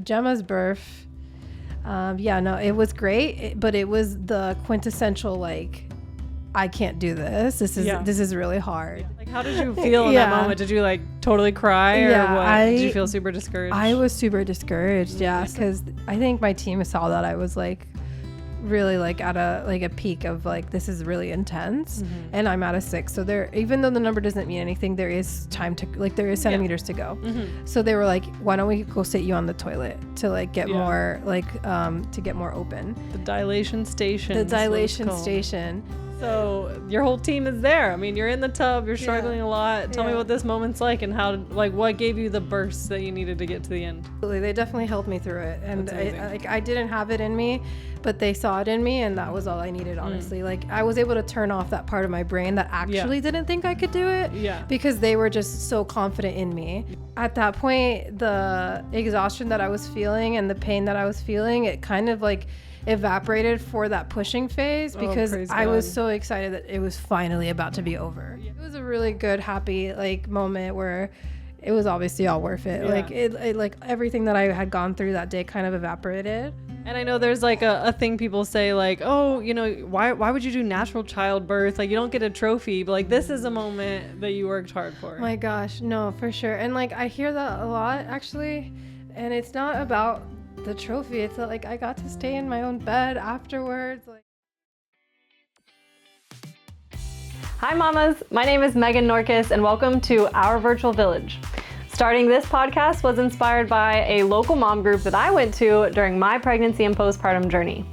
Gemma's birth, it was great, but it was the quintessential, like, I can't do this. This is really hard. Like, how did you feel in that moment? Did you like totally cry or what? Did you feel super discouraged? I was super discouraged, because I think my team saw that I was like really like at a peak of like, this is really intense, and I'm at a 6. So there, even though the number doesn't mean anything, there is time to, like, there is centimeters to go. So they were like, why don't we go sit you on the toilet to like get more like to get more open. The dilation station. So your whole team is there. I mean, you're in the tub, you're struggling a lot. Tell me what this moment's like and how, like, what gave you the burst that you needed to get to the end. They definitely helped me through it. And I didn't have it in me, but they saw it in me, and that was all I needed, honestly. Like, I was able to turn off that part of my brain that actually didn't think I could do it, because they were just so confident in me. At that point, the exhaustion that I was feeling and the pain that I was feeling, it kind of like evaporated for that pushing phase, because I was so excited that it was finally about to be over. It was a really good, happy like moment where it was obviously all worth it. Like it like everything that I had gone through that day kind of evaporated. And I know there's like a thing people say, like, oh, you know, why would you do natural childbirth? Like, you don't get a trophy, but like, this is a moment that you worked hard for. My gosh, no, for sure. And like, I hear that a lot, actually, and it's not about the trophy. It's like, I got to stay in my own bed afterwards. Like, hi mamas, my name is Megan Norkis and welcome to Our Virtual Village. Starting this podcast was inspired by a local mom group that I went to during my pregnancy and postpartum journey.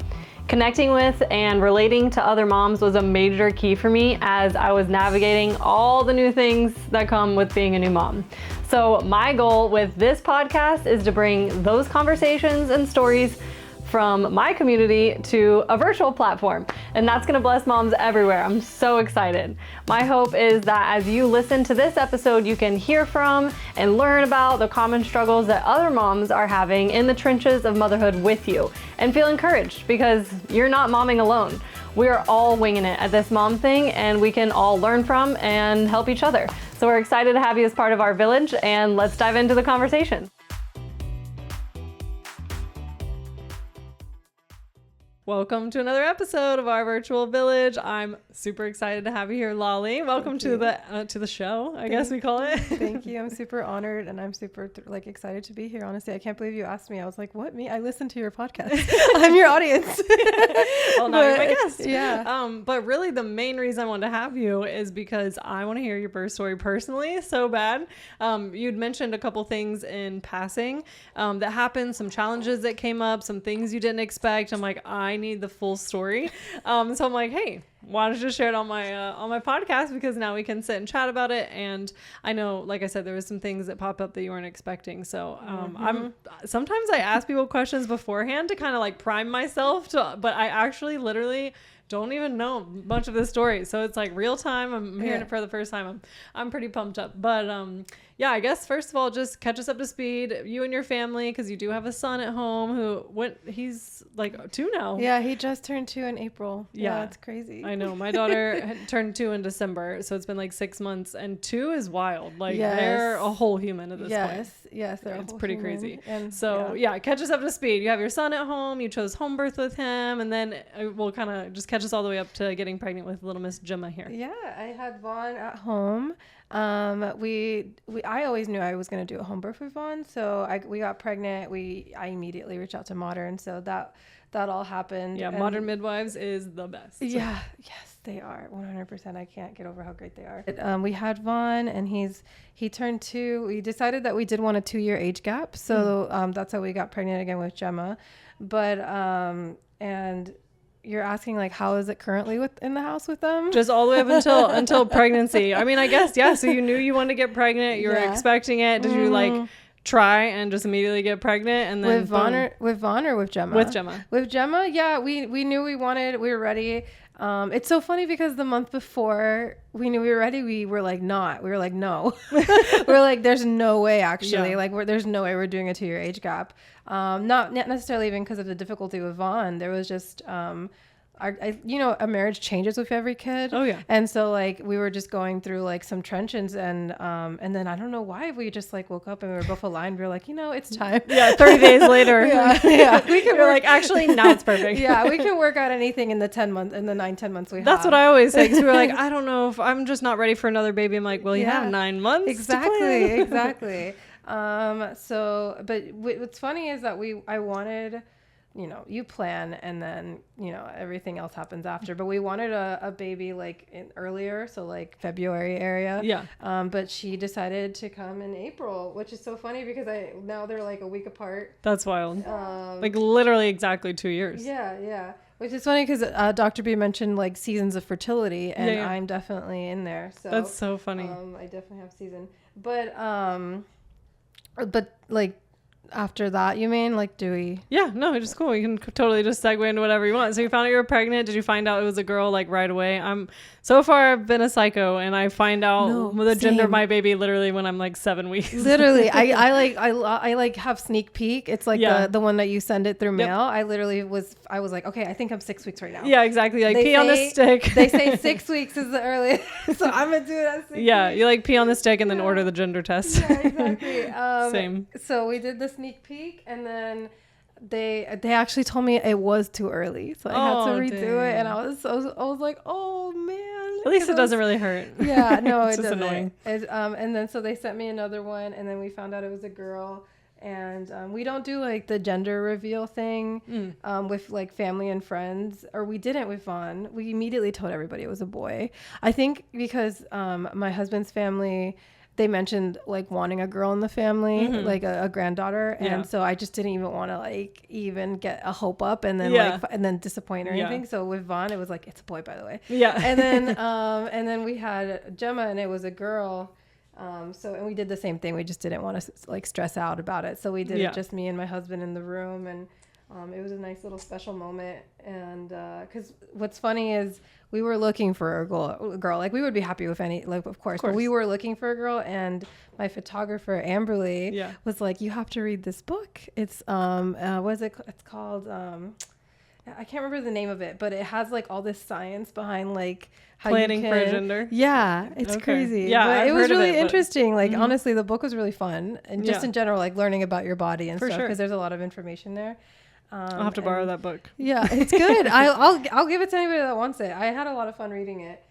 Connecting with and relating to other moms was a major key for me as I was navigating all the new things that come with being a new mom. So my goal with this podcast is to bring those conversations and stories from my community to a virtual platform, and that's gonna bless moms everywhere. I'm so excited. My hope is that as you listen to this episode, you can hear from and learn about the common struggles that other moms are having in the trenches of motherhood with you, and feel encouraged because you're not momming alone. We're all winging it at this mom thing, and we can all learn from and help each other. So we're excited to have you as part of our village, and let's dive into the conversation. Welcome to another episode of Our Virtual Village. I'm super excited to have you here, Lali. Welcome to the show, I guess we call it. Thank you. I'm super honored, and I'm super excited to be here. Honestly, I can't believe you asked me. I was like, "What, me? I listen to your podcast. I'm your audience." Well, now you're my guest. Yeah. But really, the main reason I wanted to have you is because I want to hear your birth story personally, so bad. You'd mentioned a couple things in passing that happened, some challenges that came up, some things you didn't expect. I'm like, I need the full story. So I'm like, hey, why don't you just share it on my podcast, because now we can sit and chat about it. And I know, like I said, there was some things that pop up that you weren't expecting. So sometimes I ask people questions beforehand to kind of like prime myself but I actually literally don't even know much of the story. So it's like real time. I'm hearing it for the first time. I'm pretty pumped up. But I guess first of all, just catch us up to speed, you and your family, because you do have a son at home he's like 2 now. Yeah, he just turned 2 in April. Yeah, it's crazy. I know. My daughter had turned 2 in December, so it's been like 6 months, and 2 is wild. Like they're a whole human at this point. Yes, It's pretty crazy. And so catch us up to speed. You have your son at home, you chose Homebirth with him, and then we'll kind of just catch us all the way up to getting pregnant with little Miss Gemma here. Yeah, I had Vaughn at home. I always knew I was going to do a home birth with Vaughn, so we got pregnant. I immediately reached out to Modern, so that all happened. Yeah, Modern Midwives is the best. Yeah, yes, they are 100%. I can't get over how great they are. We had Vaughn, and he turned 2. We decided that we did want a 2-year age gap, so that's how we got pregnant again with Gemma. But and you're asking like, how is it currently in the house with them? Just all the way up until pregnancy. I mean, I guess, so you knew you wanted to get pregnant. You were expecting it. Did you like try and just immediately get pregnant? And then with Vaughn or with Gemma? With Gemma, yeah. We knew we were ready. It's so funny because the month before we knew we were ready, we were like, no. We were like, there's no way actually. Yeah. Like there's no way we're doing a 2-year age gap. Not necessarily even because of the difficulty with Vaughn. There was just, a marriage changes with every kid. Oh yeah. And so like we were just going through like some trenches, and then I don't know why we just like woke up and we were both aligned. We were like, it's time. Yeah. 30 days later. yeah. We can You're like, actually, now it's perfect. Yeah, we can work out anything in the 10 months, in the 9-10 months we have. That's what I always say. Because we were like, I don't know if I'm just not ready for another baby. I'm like, well, you have 9 months. Exactly. So, but what's funny is that I wanted, you plan and then, everything else happens after, but we wanted a baby like earlier. So like February area. Yeah. But she decided to come in April, which is so funny because now they're like a week apart. That's wild. Like literally exactly 2 years. Yeah. Which is funny because Dr. B mentioned like seasons of fertility, and I'm definitely in there. So that's so funny. I definitely have season, but like after that, you mean like do we? Yeah, no, it's just cool. You can totally just segue into whatever you want. So you found out you were pregnant. Did you find out it was a girl like right away? So far I've been a psycho, and I find out the gender of my baby literally when I'm like 7 weeks. Literally, I like have sneak peek. It's like the one that you send it through mail. I was like, okay, I think I'm 6 weeks right now. Yeah, exactly. Like pee on the stick. They say 6 weeks is the earliest, so I'm gonna do it at 6 weeks. Yeah, you like pee on the stick and then order the gender test. Yeah, exactly. Same. So we did the sneak peek, and then they actually told me it was too early, so I had to redo it, and I was like, oh man. At least it doesn't really hurt. Yeah, no, it's it just doesn't. Annoying. And then so they sent me another one, and then we found out it was a girl. And we don't do like the gender reveal thing with like family and friends, or we didn't with Vaughn. We immediately told everybody it was a boy. I think because my husband's family, they mentioned like wanting a girl in the family, like a granddaughter. And so I just didn't even want to like even get a hope up and then and then disappoint or anything. So with Vaughn, it was like, it's a boy, by the way. Yeah. And then we had Gemma, and it was a girl. And we did the same thing. We just didn't want to like stress out about it. So we did it just me and my husband in the room, and it was a nice little special moment. And because what's funny is we were looking for a girl. Like we would be happy with any, like of course, but we were looking for a girl. And my photographer Amberly was like, "You have to read this book. It's what is it? It's called I can't remember the name of it, but it has like all this science behind like how planning for a gender. Yeah, it's crazy. Yeah, but it was really interesting. Like honestly, the book was really fun, and just in general, like learning about your body and stuff, because there's a lot of information there. I'll have to borrow that book. Yeah, it's good. I'll give it to anybody that wants it. I had a lot of fun reading it.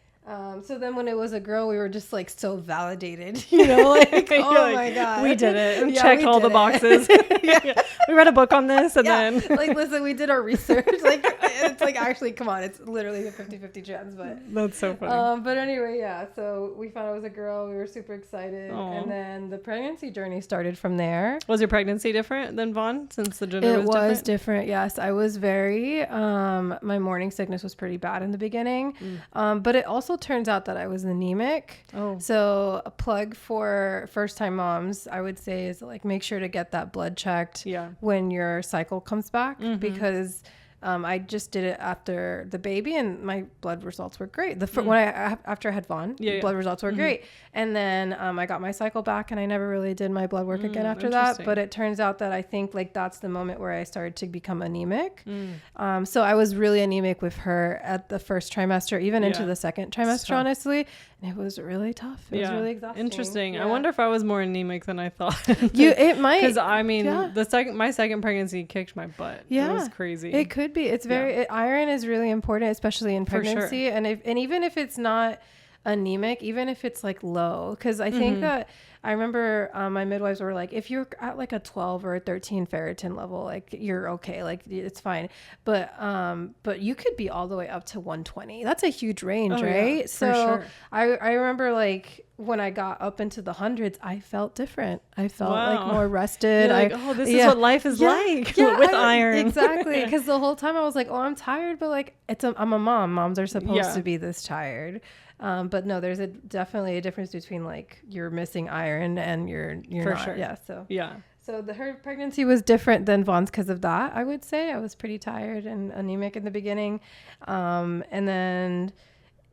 So then when it was a girl, we were just like so validated, like, oh my God. We did it. Checked all the boxes. We read a book on this and then. Like, listen, we did our research. Like, it's like, actually, come on, it's literally a 50-50 chance, but. That's so funny. But anyway, so we found it was a girl. We were super excited. Aww. And then the pregnancy journey started from there. Was your pregnancy different than Vaughn since the gender was different? It was different, yes. I was very, my morning sickness was pretty bad in the beginning. But it also turns out that I was anemic. So a plug for first-time moms, I would say, is like make sure to get that blood checked when your cycle comes back, because I just did it after the baby, and my blood results were great. After I had Vaughn, blood results were great, and then I got my cycle back, and I never really did my blood work again after that. But it turns out that I think like that's the moment where I started to become anemic. So I was really anemic with her at the first trimester, even into the second trimester, honestly. And it was really tough. It was really exhausting. Interesting. Yeah. I wonder if I was more anemic than I thought. It might, because I mean, my second pregnancy kicked my butt. It was crazy. It could be. It's very iron is really important, especially in pregnancy, and even if it's not anemic, even if it's like low, because I think that I remember my midwives were like, if you're at like a 12 or a 13 ferritin level, like you're okay, like it's fine, but you could be all the way up to 120. That's a huge range, right? Yeah, so I remember like when I got up into the hundreds, I felt different. I felt like more rested. Like, this is what life is like with iron. Exactly. Because the whole time I was like, I'm tired, but like I'm a mom. Moms are supposed to be this tired. But no, there's definitely a difference between like you're missing iron and you're not. Sure. Yeah. So her pregnancy was different than Vaughn's because of that. I would say I was pretty tired and anemic in the beginning, and then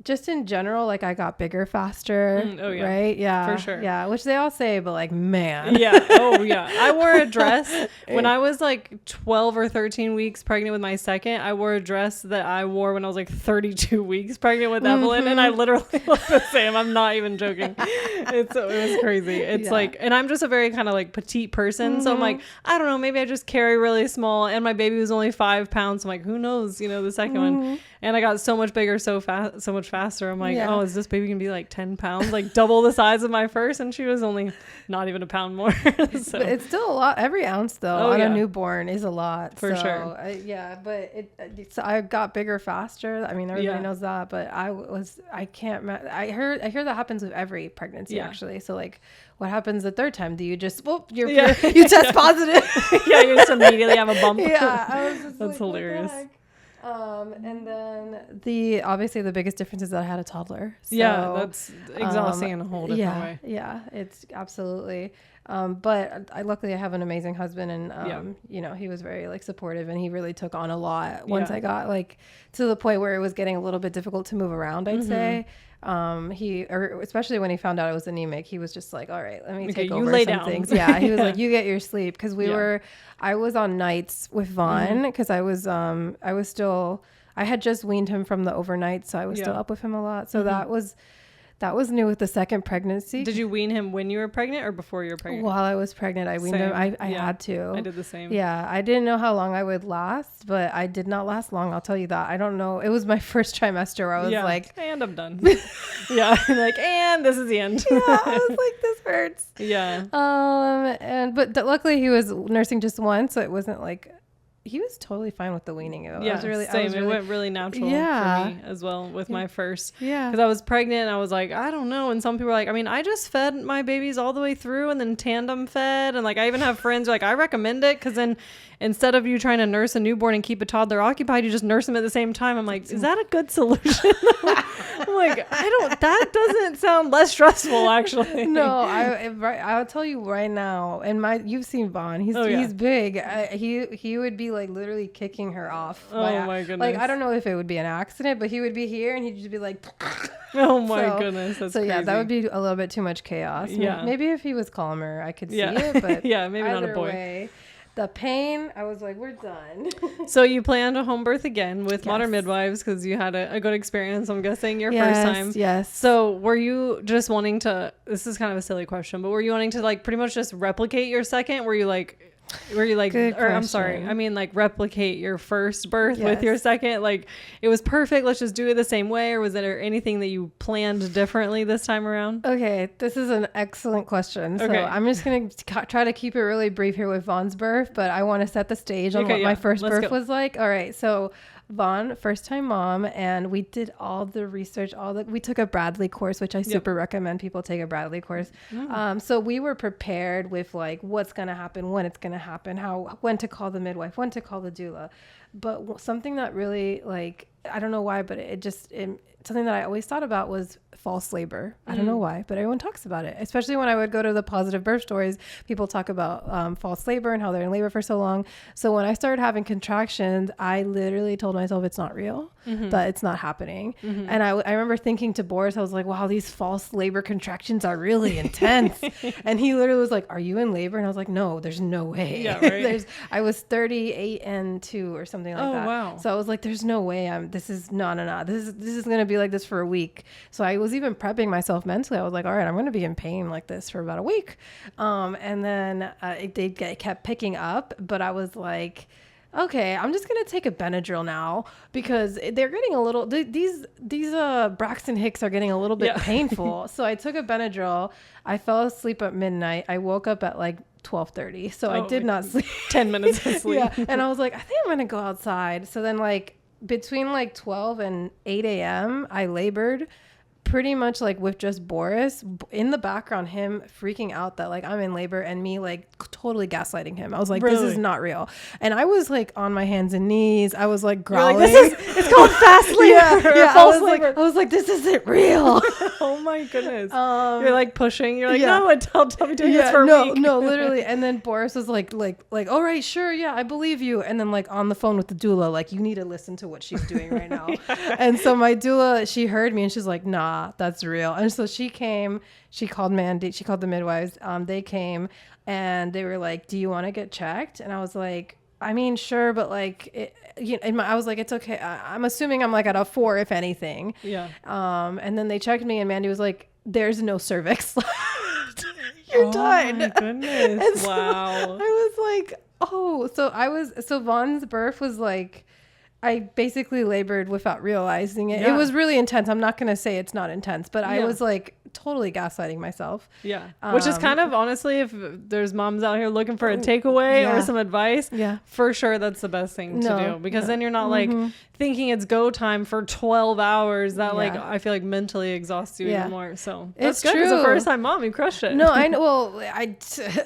just in general, like I got bigger faster. Yeah. Right? Yeah. For sure. Yeah. Which they all say, but like, man. Yeah. Oh, yeah. I wore a dress when I was like 12 or 13 weeks pregnant with my second. I wore a dress that I wore when I was like 32 weeks pregnant with Evelyn. And I literally look the same. I'm not even joking. It was crazy. It's like, and I'm just a very kind of like petite person. So I'm like, I don't know, maybe I just carry really small. And my baby was only 5 pounds. I'm like, who knows, the second one. And I got so much bigger so much faster. I'm like, oh, is this baby gonna be like 10 pounds, like double the size of my first? And she was only not even a pound more. So. But it's still a lot. Every ounce though on a newborn is a lot. For sure. But I got bigger faster. I mean, everybody knows that, but I hear that happens with every pregnancy actually. So like, what happens the third time? Do you just, you test positive? You just immediately have a bump. Yeah. I was just That's hilarious. And then obviously the biggest difference is that I had a toddler. So, that's exhausting in a whole different way. Yeah, it's absolutely. But luckily I have an amazing husband, and he was very like supportive, and he really took on a lot once I got like to the point where it was getting a little bit difficult to move around, I'd say. Especially when he found out I was anemic, he was just like, all right, let me take over some things. Yeah. He was like, you get your sleep. Cause I was on nights with Vaughn because I had just weaned him from the overnight. So I was still up with him a lot. So that was new with the second pregnancy. Did you wean him when you were pregnant or before you were pregnant? While I was pregnant, I weaned him. I had to. I did the same. Yeah. I didn't know how long I would last, but I did not last long. I'll tell you that. I don't know. It was my first trimester where I was like, and I'm done. And this is the end. Yeah. I was like, this hurts. Yeah. But luckily he was nursing just once. So it wasn't like, he was totally fine with the weaning. It went really natural for me as well with my first. Yeah. Because I was pregnant and I was like, I don't know. And some people were like, I mean, I just fed my babies all the way through and then tandem fed. And like, I even have friends like, I recommend it because then instead of you trying to nurse a newborn and keep a toddler occupied, you just nurse them at the same time. I'm like, is that a good solution? I'm like, that doesn't sound less stressful actually. No, I'll tell you right now. And you've seen Vaughn. He's big. He would be like literally kicking her off. My goodness. Like, I don't know if it would be an accident, but he would be here and he'd just be like, oh my goodness. That's crazy. Yeah, that would be a little bit too much chaos. Yeah. Maybe if he was calmer, I could see it, but maybe not a boy. Way, the pain, I was like, we're done. So you planned a home birth again with Modern Midwives because you had a good experience, I'm guessing, your first time. Yes. So were you just wanting to, this is kind of a silly question, but were you wanting to like pretty much just replicate your second? Were you like, I'm sorry, I mean like replicate your first birth with your second? Like it was perfect, let's just do it the same way? Or was there anything that you planned differently this time around? Okay, this is an excellent question. So I'm just going to try to keep it really brief here with Vaughn's birth, but I want to set the stage on what my first birth was like. All right, so Vaughn, first time mom, and we did all the research, we took a Bradley course, which I super recommend people take a Bradley course. So we were prepared with like what's going to happen, when it's going to happen, when to call the midwife, when to call the doula. But something that really like, I don't know why, but something that I always thought about was false labor. I don't know why, but everyone talks about it, especially when I would go to the positive birth stories. People talk about false labor and how they're in labor for so long. So when I started having contractions, I literally told myself it's not real, that it's not happening. And I remember thinking to Boris, I was like, wow, these false labor contractions are really intense. And he literally was like, are you in labor? And I was like, no, there's no way. Yeah, right. I was 38 and 2 or something like that. Wow. So I was like, there's no way this is going to be like this for a week. So I was even prepping myself mentally. I was like, all right, I'm going to be in pain like this for about a week. And then they kept picking up, but I was like, okay, I'm just going to take a Benadryl now because they're getting a little, these Braxton Hicks are getting a little bit painful. So I took a Benadryl. I fell asleep at midnight. I woke up at like 12:30. So I did not sleep. 10 minutes of sleep. And I was like, I think I'm going to go outside. So then like between like 12 and 8 a.m. I labored pretty much like with just Boris in the background, him freaking out that like I'm in labor, and me like totally gaslighting him. I was like, this is not real. And I was like on my hands and knees. I was like growling. Like, it's called fast labor. I was like, this isn't real. Oh my goodness. You're like pushing. You're like, no, tell me doing this for a week. No, literally. And then Boris was like, all right, sure, yeah, I believe you. And then like on the phone with the doula, like, you need to listen to what she's doing right now. And so my doula, she heard me and she's like, nah, that's real. And so she came, she called Mandy, she called the midwives. They came and they were like, do you want to get checked? And I was like, I mean, sure, but like, I was like, it's okay. I'm assuming I'm like at a 4, if anything. Yeah. And then they checked me and Mandy was like, there's no cervix left. You're done. Oh my goodness. Wow. I was like, oh, so Vaughn's birth was like, I basically labored without realizing it. Yeah. It was really intense. I'm not going to say it's not intense, but I was like totally gaslighting myself. Yeah. Which is kind of, honestly, if there's moms out here looking for a takeaway or some advice, for sure that's the best thing to do, because then you're not like thinking it's go time for 12 hours. That like, I feel like mentally exhausts you even more. So that's good. True. As a first time mom, you crushed it. No, I know. Well,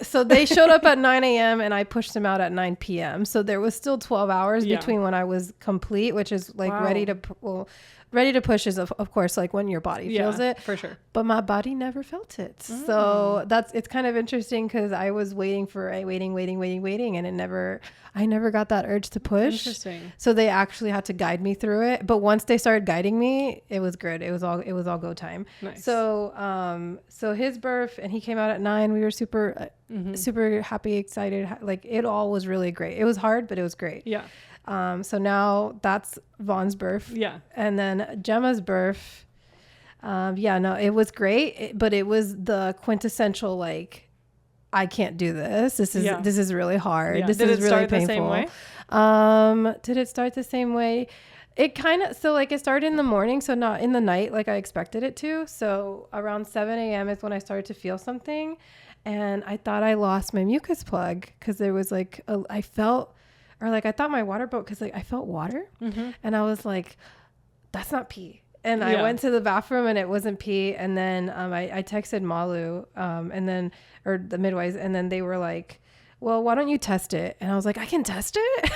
so they showed up at 9 a.m. and I pushed them out at 9 p.m. So there was still 12 hours between when I was complete, which is like ready to push is of course like when your body feels it, for sure, but my body never felt it. So it's kind of interesting because I was waiting and I never got that urge to push. Interesting. So they actually had to guide me through it, but once they started guiding me, it was good. It was all go time. Nice. So his birth, and he came out at 9. We were super happy, excited. Like it all was really great. It was hard, but it was great. Yeah. So now that's Vaughn's birth. Yeah. And then Gemma's birth. It was great, but it was the quintessential, like, I can't do this. This is really hard. Yeah. This is really painful. The same way? Did it start the same way? It kind of, so like it started in the morning, so not in the night like I expected it to. So around 7 a.m. is when I started to feel something. And I thought I lost my mucus plug because there was like, I thought my water broke because like I felt water, and I was like, that's not pee. And I went to the bathroom and it wasn't pee. And then I texted Malu or the midwives, and then they were like, well, why don't you test it? And I was like, I can test it?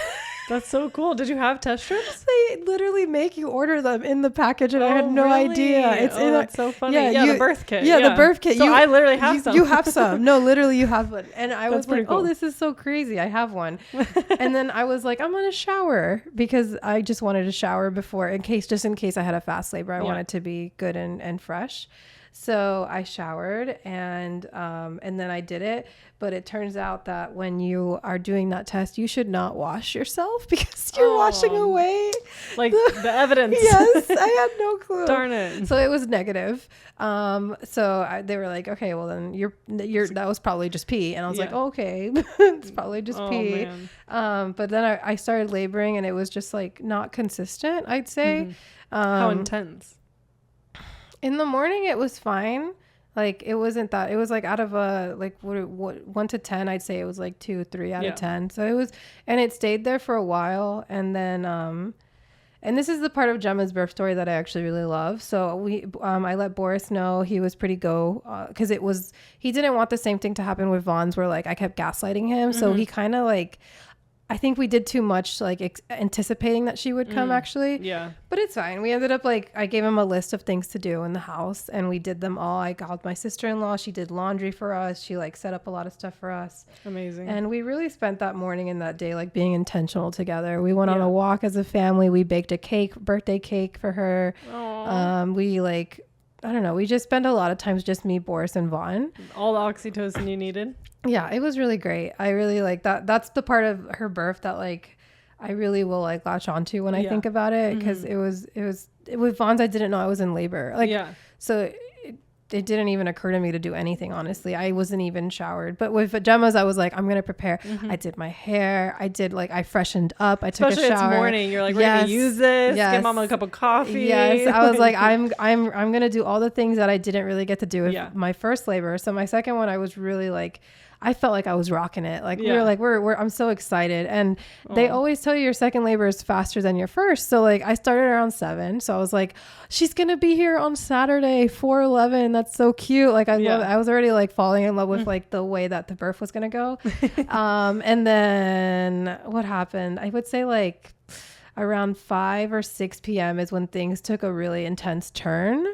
That's so cool. Did you have test strips? They literally make you order them in the package, and I had no idea. That's so funny. Yeah, the birth kit. Yeah, the birth kit. So I literally have some. You have some. No, literally you have one. And I was like, cool. oh, this is so crazy. I have one. And then I was like, I'm going to shower, because I just wanted to shower before, just in case I had a fast labor. I wanted to be good and fresh. So I showered and then I did it. But it turns out that when you are doing that test, you should not wash yourself because you're washing away like the evidence. Yes, I had no clue. Darn it. So it was negative. They were like, okay, well then you're that was probably just pee. And I was like, oh, okay, it's probably just pee. Man. But then I started laboring and it was just like not consistent, I'd say. How intense? In the morning, it was fine. Like it wasn't that. It was like out of a like what 1 to 10, I'd say it was like 2, 3 out of 10. So it was, and it stayed there for a while. And then and this is the part of Gemma's birth story that I actually really love. So I let Boris know. He was pretty because he didn't want the same thing to happen with Vaughn's, where like I kept gaslighting him. So he kind of like, I think we did too much, like anticipating that she would come actually. Yeah. But it's fine. We ended up like, I gave him a list of things to do in the house and we did them all. I called my sister-in-law. She did laundry for us. She like set up a lot of stuff for us. Amazing. And we really spent that morning and that day like being intentional together. We went on a walk as a family. We baked a birthday cake for her. Aww. We like, I don't know. We just spent a lot of times, just me, Boris, and Vaughn. All the oxytocin you needed. Yeah, it was really great. I really like that. That's the part of her birth that like I really will like latch onto when I think about it, because it was with Vaughn's. I didn't know I was in labor. Like, so it didn't even occur to me to do anything. Honestly, I wasn't even showered. But with Gemma's, I was like, I'm gonna prepare. I did my hair. I freshened up. I took a shower. Especially it's morning. You're like, ready to use this. Get mama a cup of coffee. Yes, I was like, I'm gonna do all the things that I didn't really get to do with my first labor. So my second one, I was really like, I felt like I was rocking it. Like we were like, I'm so excited. And they always tell you your second labor is faster than your first. So like I started around 7. So I was like, she's going to be here on Saturday, 4/11. That's so cute. Like I love it. I was already like falling in love with like the way that the birth was going to go. And then what happened? I would say like around 5 or 6 p.m. is when things took a really intense turn.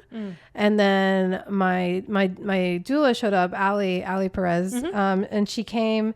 And then my doula showed up, Ali Perez, and she came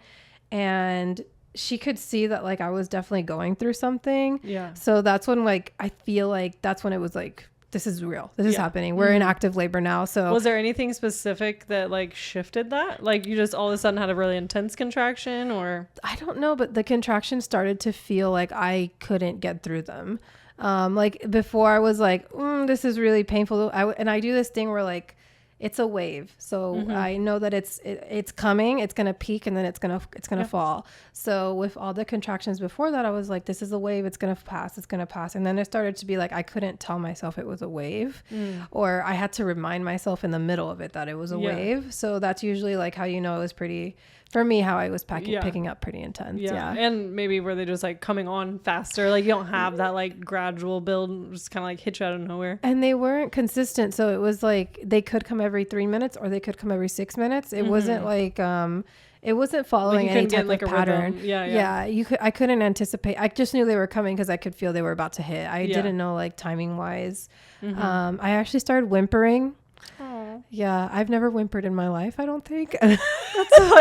and she could see that like I was definitely going through something. Yeah. So that's when like I feel like that's when it was like, this is real. This is happening. We're in active labor now. So was there anything specific that like shifted that? Like you just all of a sudden had a really intense contraction, or? I don't know, but the contractions started to feel like I couldn't get through them. Like before I was like, this is really painful. And I do this thing where like, it's a wave. So I know that it's coming, it's going to peak, and then it's going to fall. So with all the contractions before that, I was like, this is a wave. It's going to pass. It's going to pass. And then it started to be like, I couldn't tell myself it was a wave, or I had to remind myself in the middle of it that it was a wave. So that's usually like how, you know, it was pretty, for me, how I was picking up pretty intense. Yeah. And maybe were they just like coming on faster? Like you don't have that like gradual build, just kind of like hit you out of nowhere. And they weren't consistent. So it was like, they could come every 3 minutes or they could come every 6 minutes. It wasn't like, it wasn't following any type of pattern. I couldn't anticipate. I just knew they were coming because I could feel they were about to hit. I didn't know like timing wise. I actually started whimpering. Aww. Yeah, I've never whimpered in my life, I don't think. I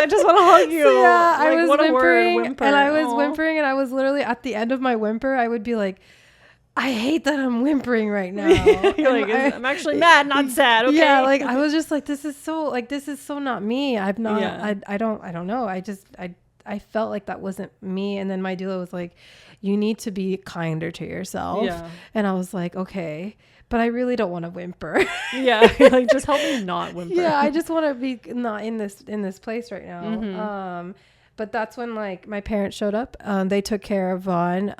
just want to hug you. So, yeah, like, I was whimpering, and I was whimpering, and I was literally at the end of my whimper, I would be like, I hate that I'm whimpering right now. I'm actually mad, not sad. Okay. Yeah, like I was just like, this is so not me. I'm not. Yeah. I don't know. I felt like that wasn't me. And then my doula was like, you need to be kinder to yourself. Yeah. And I was like, okay. But I really don't want to whimper. Yeah, like just help me not whimper. Yeah, I just want to be not in this place right now. But that's when like my parents showed up. They took care of Vaughn.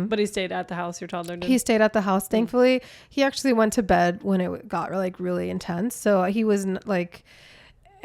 But he stayed at the house. Your toddler did. He stayed at the house. Thankfully, he actually went to bed when it got like really intense. So he was like.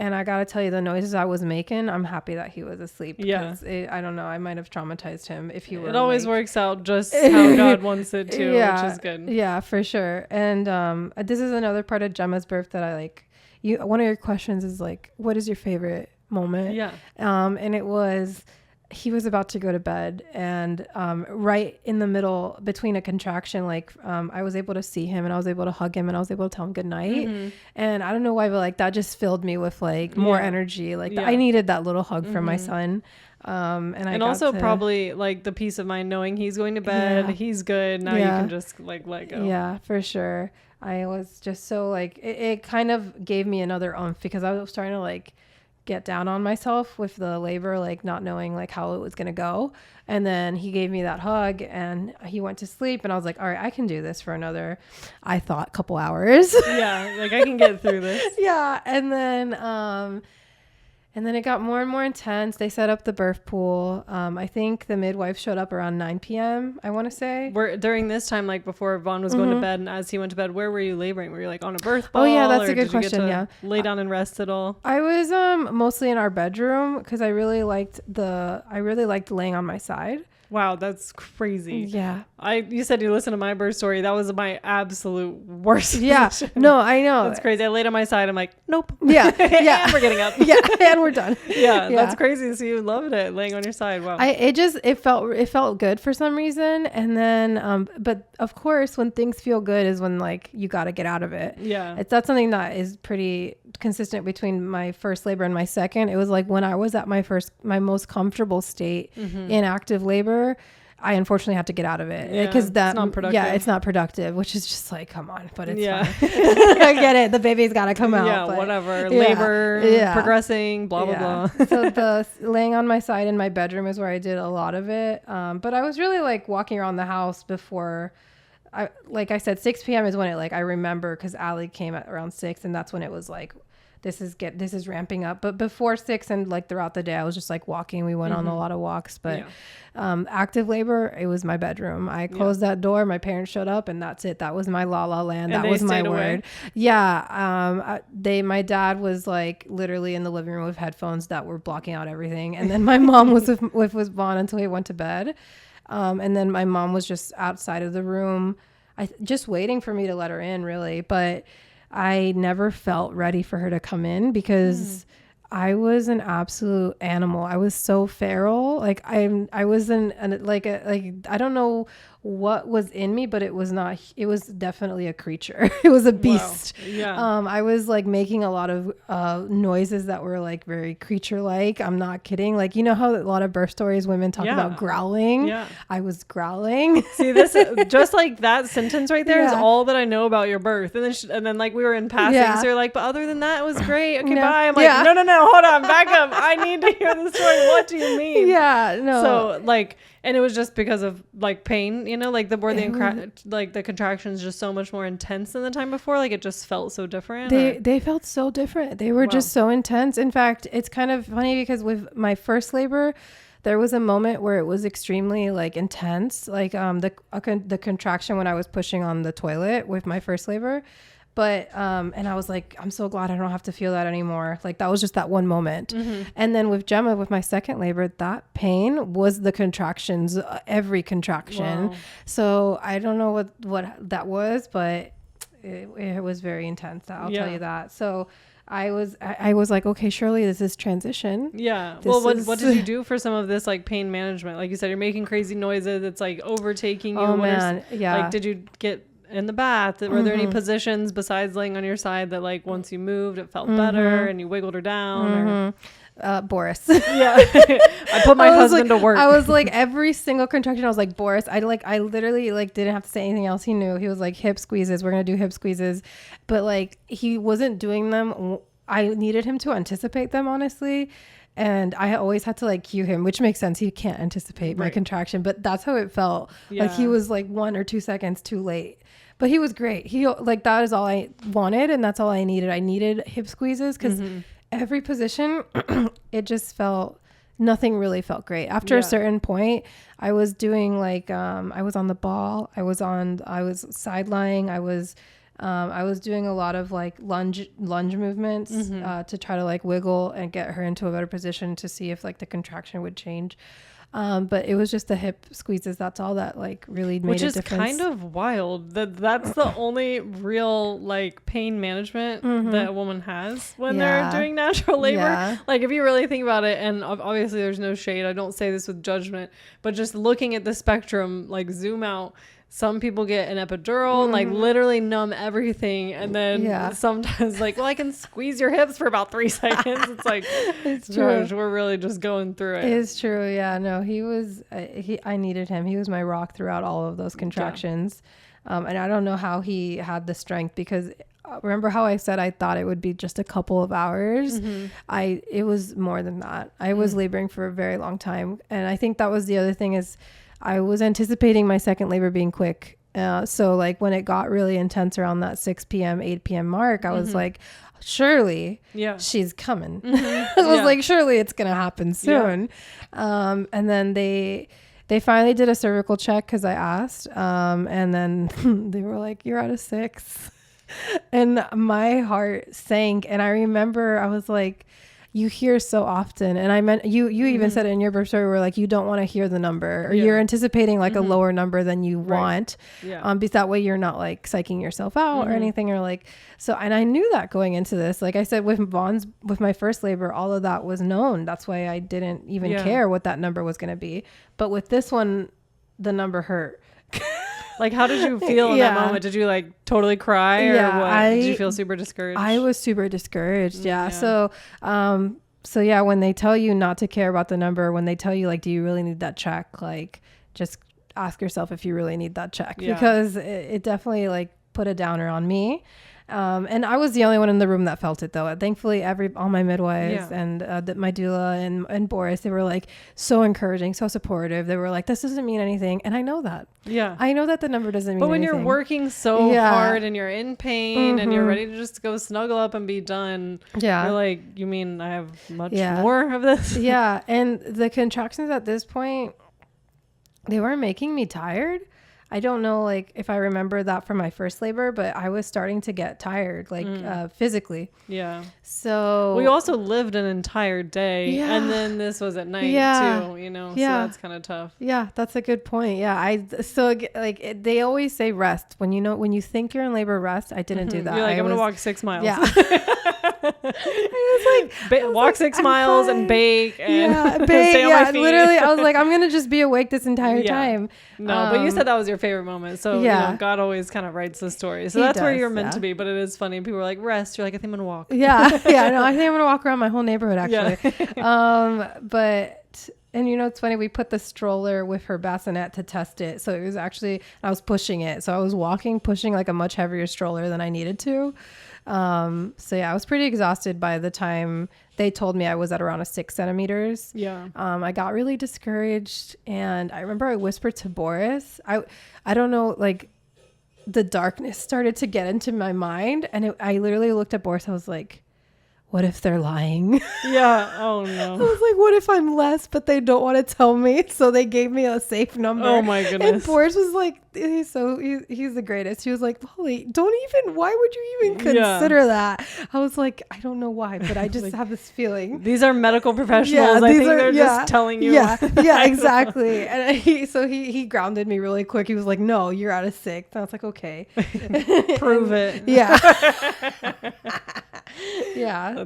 And I gotta tell you, the noises I was making, I'm happy that he was asleep. Yeah. I don't know. I might have traumatized him if he were. It always works out just how God wants it to, which is good. Yeah, for sure. And this is another part of Gemma's birth that I like. One of your questions is like, what is your favorite moment? Yeah. And it was, he was about to go to bed, and right in the middle between a contraction, like I was able to see him, and I was able to hug him, and I was able to tell him good night. And I don't know why, but like that just filled me with like more energy. Like I needed that little hug from my son. And also probably like the peace of mind knowing he's going to bed, he's good. Now you can just like let go. Yeah, for sure. I was just so like, it kind of gave me another oomph because I was starting to like get down on myself with the labor, like not knowing like how it was going to go. And then he gave me that hug and he went to sleep, and I was like, all right, I can do this for another, I thought, couple hours. Yeah, like I can get through this. Yeah. And then it got more and more intense. They set up the birth pool. I think the midwife showed up around 9 p.m., I want to say. During this time, like before Vaughn was going to bed, and as he went to bed, where were you laboring? Were you like on a birth ball? Oh, yeah, that's a good question. Yeah. Lay down and rest at all? I was mostly in our bedroom because I really liked laying on my side. Wow, that's crazy. Yeah. You said you listened to my birth story. That was my absolute worst position. No, I know. That's crazy. I laid on my side. I'm like, nope. Yeah. Yeah. And we're getting up. Yeah. And we're done. Yeah. That's crazy. So you loved it, laying on your side. Wow. It felt good for some reason. And then, but of course, when things feel good is when like you got to get out of it. Yeah. That's something that is pretty consistent between my first labor and my second. It was like when I was at my most comfortable state in active labor, I unfortunately had to get out of it because that's not productive. Yeah, it's not productive, which is just like, come on, but it's fine. I get it. The baby's got to come out. Yeah, whatever. Labor, progressing, blah, blah, blah. So the laying on my side in my bedroom is where I did a lot of it. But I was really like walking around the house before. Like I said, 6 p.m. is when it like I remember because Ali came at around 6, and that's when it was like this is ramping up. But before 6 and like throughout the day, I was just like walking. We went on a lot of walks, but active labor, it was my bedroom. I closed that door. My parents showed up, and that's it. That was my la la land. And that was my word. Away. Yeah. My dad was like literally in the living room with headphones that were blocking out everything. And then my mom was with Vaughn until he went to bed. And then my mom was just outside of the room, just waiting for me to let her in, really. But I never felt ready for her to come in because I was an absolute animal. I was so feral. Like I was I don't know what was in me, but it was definitely a creature. It was a beast. Wow. Yeah. I was like making a lot of noises that were like very creature like. I'm not kidding. Like, you know how a lot of birth stories women talk about growling? Yeah. I was growling. See, this just like that sentence right there is all that I know about your birth. And then like we were in passing, so you're like, but other than that, it was great. Okay, bye. I'm like, no, hold on, back up. I need to hear the story. What do you mean? Yeah, no. So like, and it was just because of like pain, you know, like the contractions just so much more intense than the time before. Like it just felt so different. They felt so different. They were just so intense. In fact, it's kind of funny because with my first labor, there was a moment where it was extremely like intense, like the contraction when I was pushing on the toilet with my first labor. But, and I was like, I'm so glad I don't have to feel that anymore. Like that was just that one moment. And then with Gemma, with my second labor, that pain was the contractions, every contraction. Wow. So I don't know what that was, but it was very intense. I'll tell you that. So I was like, okay, surely this is transition. Yeah. Well, what did you do for some of this like pain management? Like you said, you're making crazy noises. It's like overtaking you. Oh man. Yeah. Like, did you get in the bath? Were there any positions besides laying on your side that like once you moved it felt better and you wiggled her down? Or Boris. Yeah. I put my husband to work. I was like every single contraction I was like, Boris. I literally like didn't have to say anything else. He knew. He was like, hip squeezes, we're gonna do hip squeezes. But like he wasn't doing them. I needed him to anticipate them, honestly. And I always had to like cue him, which makes sense. He can't anticipate my contraction, but that's how it felt. Yeah. Like he was like 1 or 2 seconds too late. But he was great. He like, that is all I wanted. And that's all I needed. I needed hip squeezes because every position, it just nothing really felt great. After a certain point, I was doing like, I was on the ball. I was side lying. I was doing a lot of like lunge movements to try to like wiggle and get her into a better position to see if like the contraction would change. But it was just the hip squeezes. That's all that like really made a difference. Which is kind of wild that's the only real like pain management that a woman has when they're doing natural labor. Yeah. Like if you really think about it, and obviously there's no shade. I don't say this with judgment, but just looking at the spectrum, like zoom out. Some people get an epidural and like literally numb everything, and then sometimes like, well, I can squeeze your hips for about 3 seconds. It's like, it's true. Gosh, we're really just going through it. It's true. Yeah, no, he was. I needed him. He was my rock throughout all of those contractions, and I don't know how he had the strength because. Remember how I said I thought it would be just a couple of hours? It was more than that. I was laboring for a very long time, and I think that was the other thing is. I was anticipating my second labor being quick. So like when it got really intense around that 6 p.m., 8 p.m. mark, I was like, surely she's coming. I was like, surely it's going to happen soon. Yeah. And then they finally did a cervical check because I asked. And then they were like, you're at a 6. And my heart sank. And I remember I was like, you hear so often, and I meant you even said it in your birth story where like you don't want to hear the number or you're anticipating like a lower number than you want, because that way you're not like psyching yourself out or anything, or like so. And I knew that going into this, like I said with my first labor, all of that was known. That's why I didn't even care what that number was going to be. But with this one, the number hurt. Like, how did you feel in that moment? Did you like totally cry or what? Did you feel super discouraged? I was super discouraged. Yeah. So yeah, when they tell you not to care about the number, when they tell you like, do you really need that check? Like, just ask yourself if you really need that check, because it definitely like put a downer on me. And I was the only one in the room that felt it though. Thankfully, all my midwives and my doula and Boris, they were like so encouraging, so supportive. They were like, this doesn't mean anything. And I know that. Yeah. I know that the number doesn't mean anything. But when anything. You're working so hard and you're in pain and you're ready to just go snuggle up and be done. Yeah. You're like, you mean I have much more of this? Yeah. And the contractions at this point, they were making me tired. I don't know, like, if I remember that from my first labor, but I was starting to get tired, like, physically. Yeah. So we also lived an entire day, and then this was at night too, you know. So that's kind of tough. Yeah, that's a good point. Yeah, they always say rest when you think you're in labor. Rest. I didn't do that. You're like, I'm gonna walk 6 miles. Yeah. I was like, walk 6 miles and bake and bake. stay on my feet. Literally, I was like, I'm gonna just be awake this entire time. No, but you said that was your favorite moment. So you know, God always kind of writes the story. So that's where you're meant to be. But it is funny. People are like, rest. You're like, I think I'm gonna walk. Yeah. No, I think I'm gonna walk around my whole neighborhood actually. And you know, it's funny, we put the stroller with her bassinet to test it. So it was actually, I was pushing it. So I was pushing like a much heavier stroller than I needed to. So yeah, I was pretty exhausted by the time they told me I was at around 6 centimeters. Yeah. I got really discouraged, and I remember I whispered to Boris, I don't know, like the darkness started to get into my mind, and I literally looked at Boris. I was like, what if they're lying? Yeah. Oh no. I was like, what if I'm less, but they don't want to tell me? So they gave me a safe number. Oh my goodness. And Boris was like, he's the greatest. He was like, Lali, why would you even consider that? I was like, I don't know why, but I just like, have this feeling. These are medical professionals. I think they're just telling you. Yeah, exactly. And he grounded me really quick. He was like, no, you're out of 6. And I was like, okay. Prove it. Yeah. Yeah.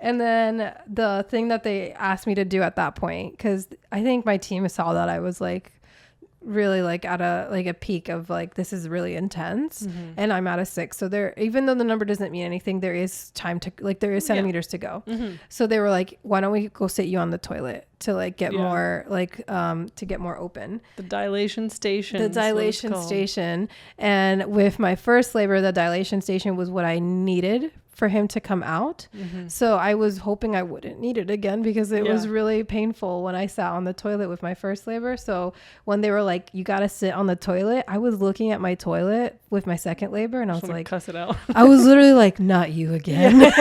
And then the thing that they asked me to do at that point, because I think my team saw that I was like really like at a peak of like, this is really intense, and I'm at a 6. So there, even though the number doesn't mean anything, there is time to like, there is centimeters to go. So they were like, why don't we go sit you on the toilet to like get more like to get more open. The dilation station. And with my first labor, the dilation station was what I needed for him to come out. So I was hoping I wouldn't need it again, because it was really painful when I sat on the toilet with my first labor. So when they were like, you got to sit on the toilet, I was looking at my toilet with my second labor, and I was like, cuss it out. I was literally like, not you again.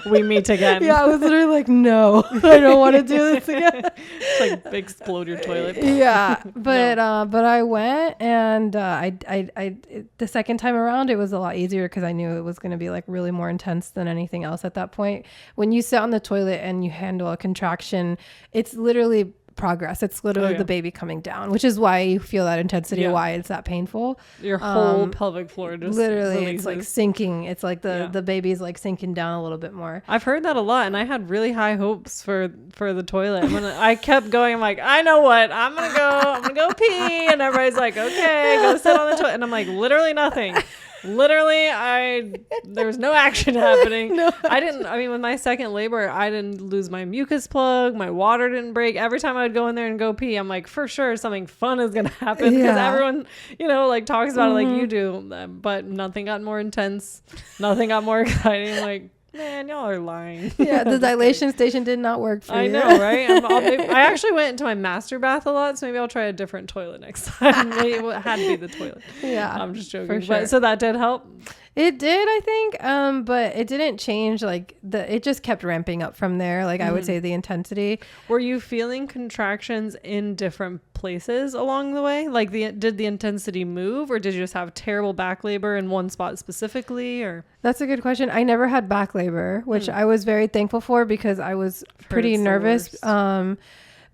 We meet again. Yeah, I was literally like, no, I don't want to do this again. It's like explode your toilet. Yeah, but I went, and the second time around it was a lot easier, because I knew it was going to be like really more intense than anything else at that point. When you sit on the toilet and you handle a contraction, it's literally progress. It's literally the baby coming down, which is why you feel that intensity, why it's that painful. Your whole pelvic floor just literally releases. It's like sinking. It's like the baby's like sinking down a little bit more. I've heard that a lot, and I had really high hopes for the toilet. I kept going. I'm like, I know what I'm gonna go pee, and everybody's like, okay, go sit on the toilet, and I'm like, literally nothing. Literally, there was no action happening. With my second labor, I didn't lose my mucus plug. My water didn't break. Every time I would go in there and go pee, I'm like, for sure, something fun is going to happen, because everyone, like talks about it like you do, but nothing got more intense. Nothing got more exciting. Like, man, y'all are lying. Yeah, the dilation station did not work for you. I know, right? I actually went into my master bath a lot, so maybe I'll try a different toilet next time. Maybe it had to be the toilet. Yeah, I'm just joking. Sure. But so that did help. It did, I think, but it didn't change. Like it just kept ramping up from there. Like I would say the intensity. Were you feeling contractions in different places along the way? Like did the intensity move, or did you just have terrible back labor in one spot specifically? Or that's a good question. I never had back labor, which I was very thankful for, because I was pretty nervous.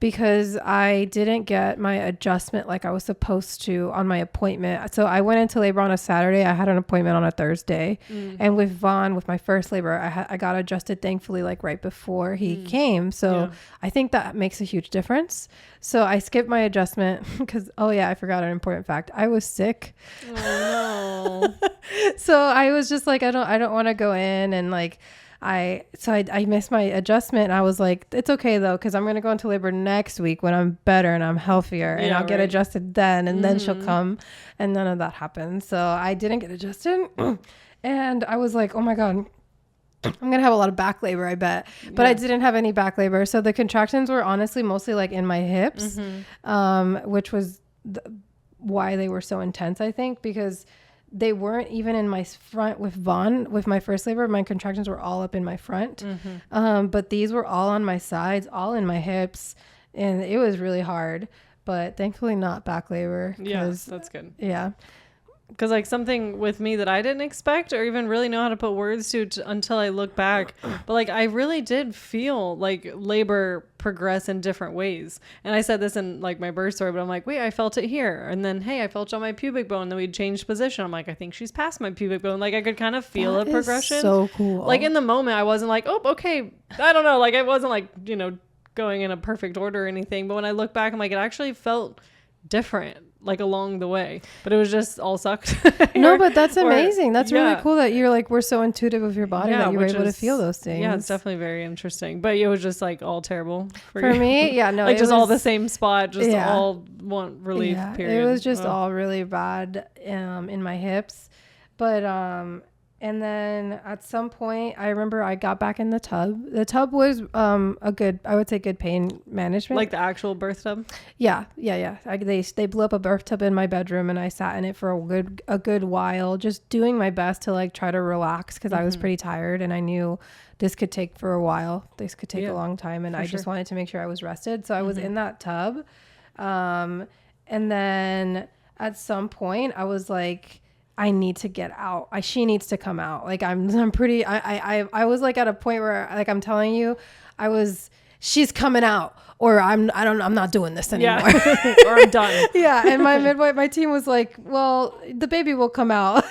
Because I didn't get my adjustment like I was supposed to on my appointment. So I went into labor on a Saturday. I had an appointment on a Thursday. And with Vaughn, with my first labor, I got adjusted, thankfully, like right before he came. So I think that makes a huge difference. So I skipped my adjustment because, I forgot an important fact. I was sick. Oh, no. So I was just like, I don't want to go in, and like, I missed my adjustment, and I was like, it's okay though, because I'm going to go into labor next week when I'm better and I'm healthier, and I'll get adjusted then, and then she'll come, and none of that happened. So I didn't get adjusted. And I was like, oh my God, I'm going to have a lot of back labor, I bet. But I didn't have any back labor. So the contractions were honestly mostly like in my hips, which was why they were so intense, I think, because they weren't even in my front with Vaughn. With my first labor, my contractions were all up in my front. But these were all on my sides, all in my hips. And it was really hard. But thankfully not back labor. Yeah, that's good. Yeah. Because like something with me that I didn't expect or even really know how to put words to until I look back. But like I really did feel like labor progress in different ways. And I said this in like my birth story, but I'm like, wait, I felt it here. And then, hey, I felt it on my pubic bone. And then we'd change position. I'm like, I think she's past my pubic bone. Like I could kind of feel a progression. So cool. Like in the moment, I wasn't like, oh, okay. I don't know. Like I wasn't like, going in a perfect order or anything. But when I look back, I'm like, it actually felt different. Like along the way, but it was just all sucked. No, but that's amazing. That's really cool that you're like, we're so intuitive with your body that you were able to feel those things. Yeah, it's definitely very interesting, but it was just like all terrible for me. Yeah, no, like just all the same spot, just all want relief. Yeah, period. It was just all really bad in my hips, but and then at some point, I remember I got back in the tub. The tub was I would say good pain management. Like the actual birth tub? Yeah. They blew up a birth tub in my bedroom, and I sat in it for a good while, just doing my best to like try to relax because I was pretty tired, and I knew this could take for a while. This could take a long time, and I just wanted to make sure I was rested. So I was in that tub, and then at some point I was like, I need to get out. She needs to come out. Like I was like at a point where like I'm telling you, she's coming out, or I'm not doing this anymore. Yeah. Or I'm done. Yeah. And my midwife, my team was like, well, the baby will come out.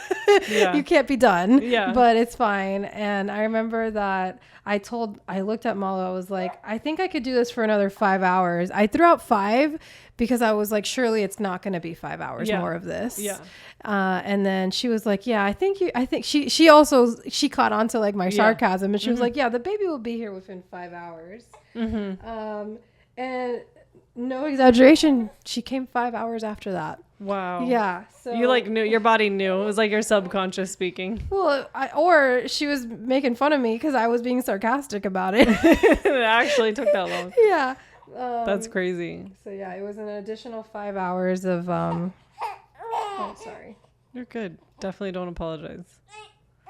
Yeah. You can't be done. Yeah. But it's fine. And I remember that I looked at Malo. I was like, I think I could do this for another 5 hours. I threw out 5 because I was like, surely it's not going to be 5 hours more of this. Yeah. And then she was like, yeah, I think she also caught on to like my sarcasm, and she was like, yeah, the baby will be here within 5 hours. And no exaggeration, she came 5 hours after that. Wow. Yeah. So you like knew, your body knew. It was like your subconscious speaking. Well, or she was making fun of me because I was being sarcastic about it. It actually took that long. Yeah. That's crazy. So yeah, it was an additional 5 hours of oh, sorry. You're good. Definitely don't apologize.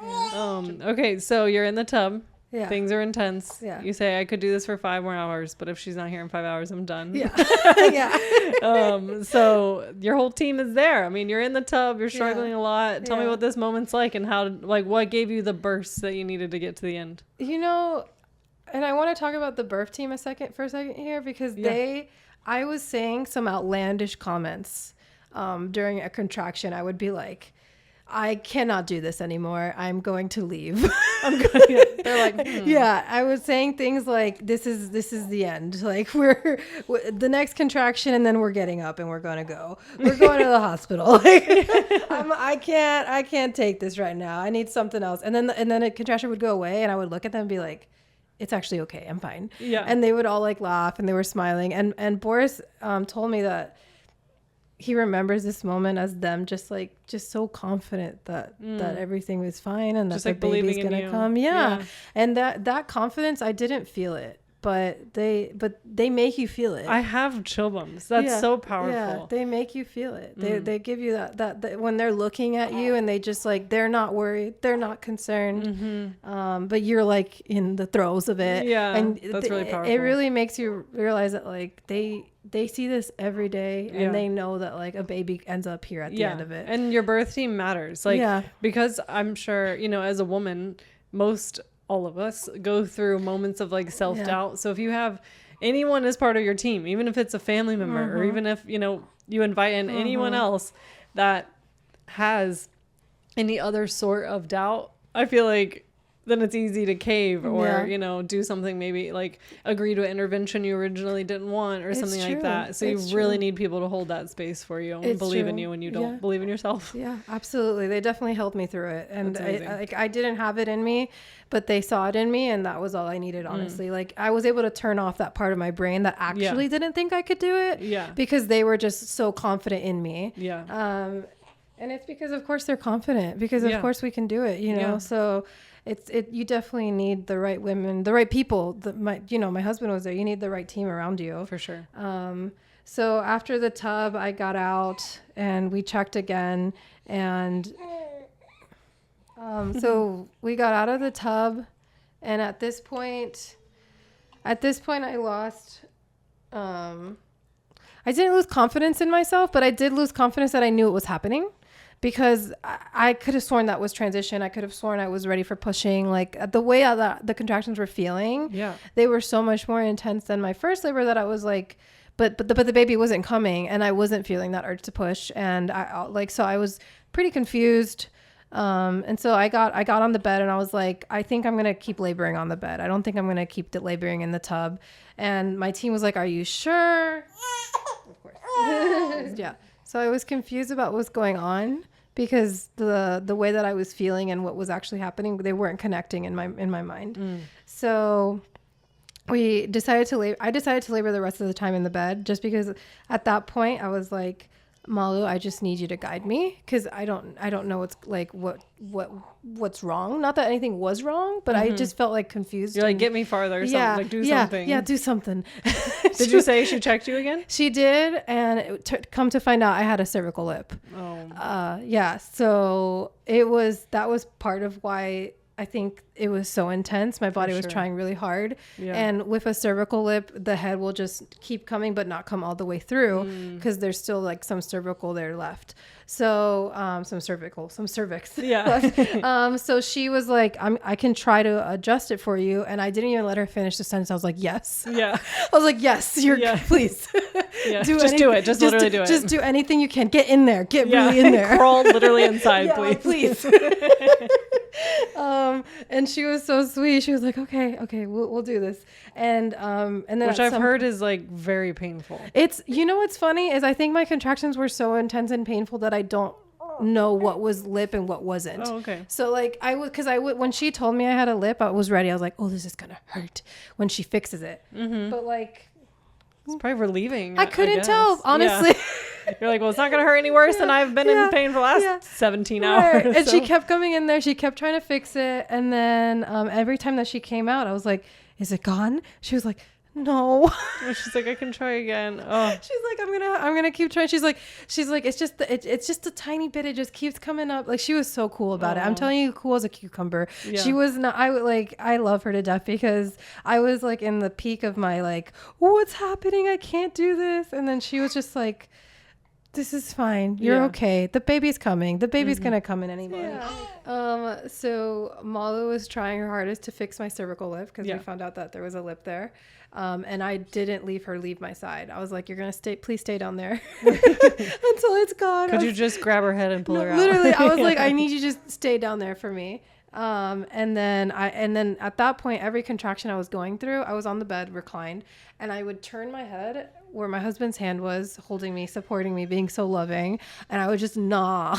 Okay, so you're in the tub. Yeah. Things are intense. Yeah. You say I could do this for 5 more hours, but if she's not here in 5 hours, I'm done. Yeah. Yeah. So your whole team is there. I mean, you're in the tub, you're struggling a lot. Tell me what this moment's like, and how, like, what gave you the burst that you needed to get to the end? And I want to talk about the birth team for a second here, because I was saying some outlandish comments during a contraction. I would be like, I cannot do this anymore. I'm going to leave. They're like, yeah, I was saying things like, this is the end. Like we're the next contraction, and then we're getting up and we're going to go. We're going to the hospital. Like, I can't take this right now. I need something else. And then a contraction would go away, and I would look at them and be like, it's actually okay. I'm fine. Yeah. And they would all like laugh, and they were smiling. And Boris told me that he remembers this moment as them just so confident that everything was fine, and that the baby's gonna come. Yeah. And that confidence, I didn't feel it, but they make you feel it. I have chill bumps. That's so powerful. Yeah, they make you feel it. They give you that when they're looking at you, and they just like, they're not worried, they're not concerned, but you're like in the throes of it. Yeah, and that's really powerful. It really makes you realize that like they see this every day, and they know that like a baby ends up here at the end of it. And your birth team matters, like, because I'm sure, as a woman, all of us go through moments of like self-doubt. So if you have anyone as part of your team, even if it's a family member, or even if, you invite in anyone else that has any other sort of doubt, I feel like then it's easy to cave or, do something, maybe like agree to an intervention you originally didn't want, or something like that. So you really need people to hold that space for you and believe in you when you don't believe in yourself. Yeah, absolutely. They definitely helped me through it. And I didn't have it in me, but they saw it in me, and that was all I needed, honestly. Like I was able to turn off that part of my brain that actually didn't think I could do it, because they were just so confident in me. Yeah. And it's because, of course, they're confident, because of course we can do it, you know? So you definitely need the right women, the right people. My husband was there. You need the right team around you. For sure. So after the tub, I got out and we checked again. And so we got out of the tub. And at this point I lost, I didn't lose confidence in myself, but I did lose confidence that I knew it was happening, because I could have sworn that was transition. I could have sworn I was ready for pushing. Like the way the contractions were feeling, they were so much more intense than my first labor, that I was like, but the baby wasn't coming, and I wasn't feeling that urge to push. And so I was pretty confused. And so I got on the bed, and I was like, I think I'm going to keep laboring on the bed. I don't think I'm going to keep laboring in the tub. And my team was like, are you sure? Of course. Yeah. So I was confused about what's going on, because the way that I was feeling and what was actually happening, they weren't connecting in my mind. So I decided to labor the rest of the time in the bed, just because at that point I was like, Malu, I just need you to guide me, because I don't know what's wrong. Not that anything was wrong, but I just felt like confused. You're like, get me farther or something. Like, do something. Yeah, do something. Did you say she checked you again? She did, and come to find out, I had a cervical lip. Oh. Yeah. So that was part of why I think it was so intense. My body was trying really hard. Yeah. And with a cervical lip, the head will just keep coming, but not come all the way through, because there's still like some cervical there left. So, some cervix. Yeah. So she was like, I can try to adjust it for you. And I didn't even let her finish the sentence. I was like, yes. Yeah. I was like, yes, please. Yeah. Just do it. Just literally do it. Just do anything you can. Get in there. Get really in there. Crawl literally inside, please. And she was so sweet. She was like, okay, we'll do this. And then which I've heard is like very painful. It's, what's funny is I think my contractions were so intense and painful that I don't know what was lip and what wasn't. Oh, okay. So like when she told me I had a lip, I was ready. I was like, oh, this is gonna hurt when she fixes it. But like, it's probably relieving. I couldn't tell, honestly. Yeah. You're like, well, it's not going to hurt any worse than I've been in pain for the last 17 hours. Right. And she kept coming in there. She kept trying to fix it. And then every time that she came out, I was like, is it gone? She was like, no. She's like, I can try again. Oh. She's like, I'm gonna keep trying. She's like, it's just a tiny bit. It just keeps coming up. Like, she was so cool about it. I'm telling you, cool as a cucumber. Yeah. She was not. I love her to death, because I was like in the peak of my like, what's happening? I can't do this. And then she was just like, this is fine. You're okay. The baby's coming. The baby's gonna come in any moment. Yeah. So Malu was trying her hardest to fix my cervical lip, because we found out that there was a lip there. And I didn't leave my side. I was like, you're gonna please stay down there until it's gone. Could you just grab her head and pull her out? Literally, I was like, I need you to just stay down there for me. And then at that point, every contraction I was going through, I was on the bed reclined, and I would turn my head where my husband's hand was holding me, supporting me, being so loving, and I would just gnaw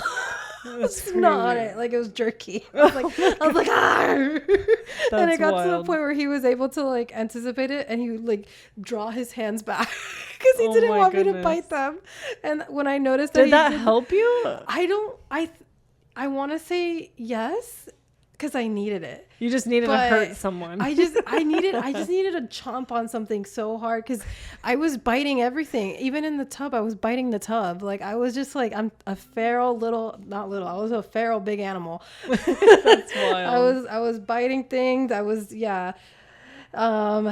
on it like it was jerky. I was like, ah! And it got to the point where he was able to like anticipate it, and he would like draw his hands back because he didn't want me to bite them. And when I noticed that, did that help you? I want to say yes, because I needed it. You just needed to hurt someone. I just needed to chomp on something so hard, because I was biting everything. Even in the tub, I was biting the tub. Like, I was just like, I'm a feral I was a feral big animal. That's wild. I was biting things.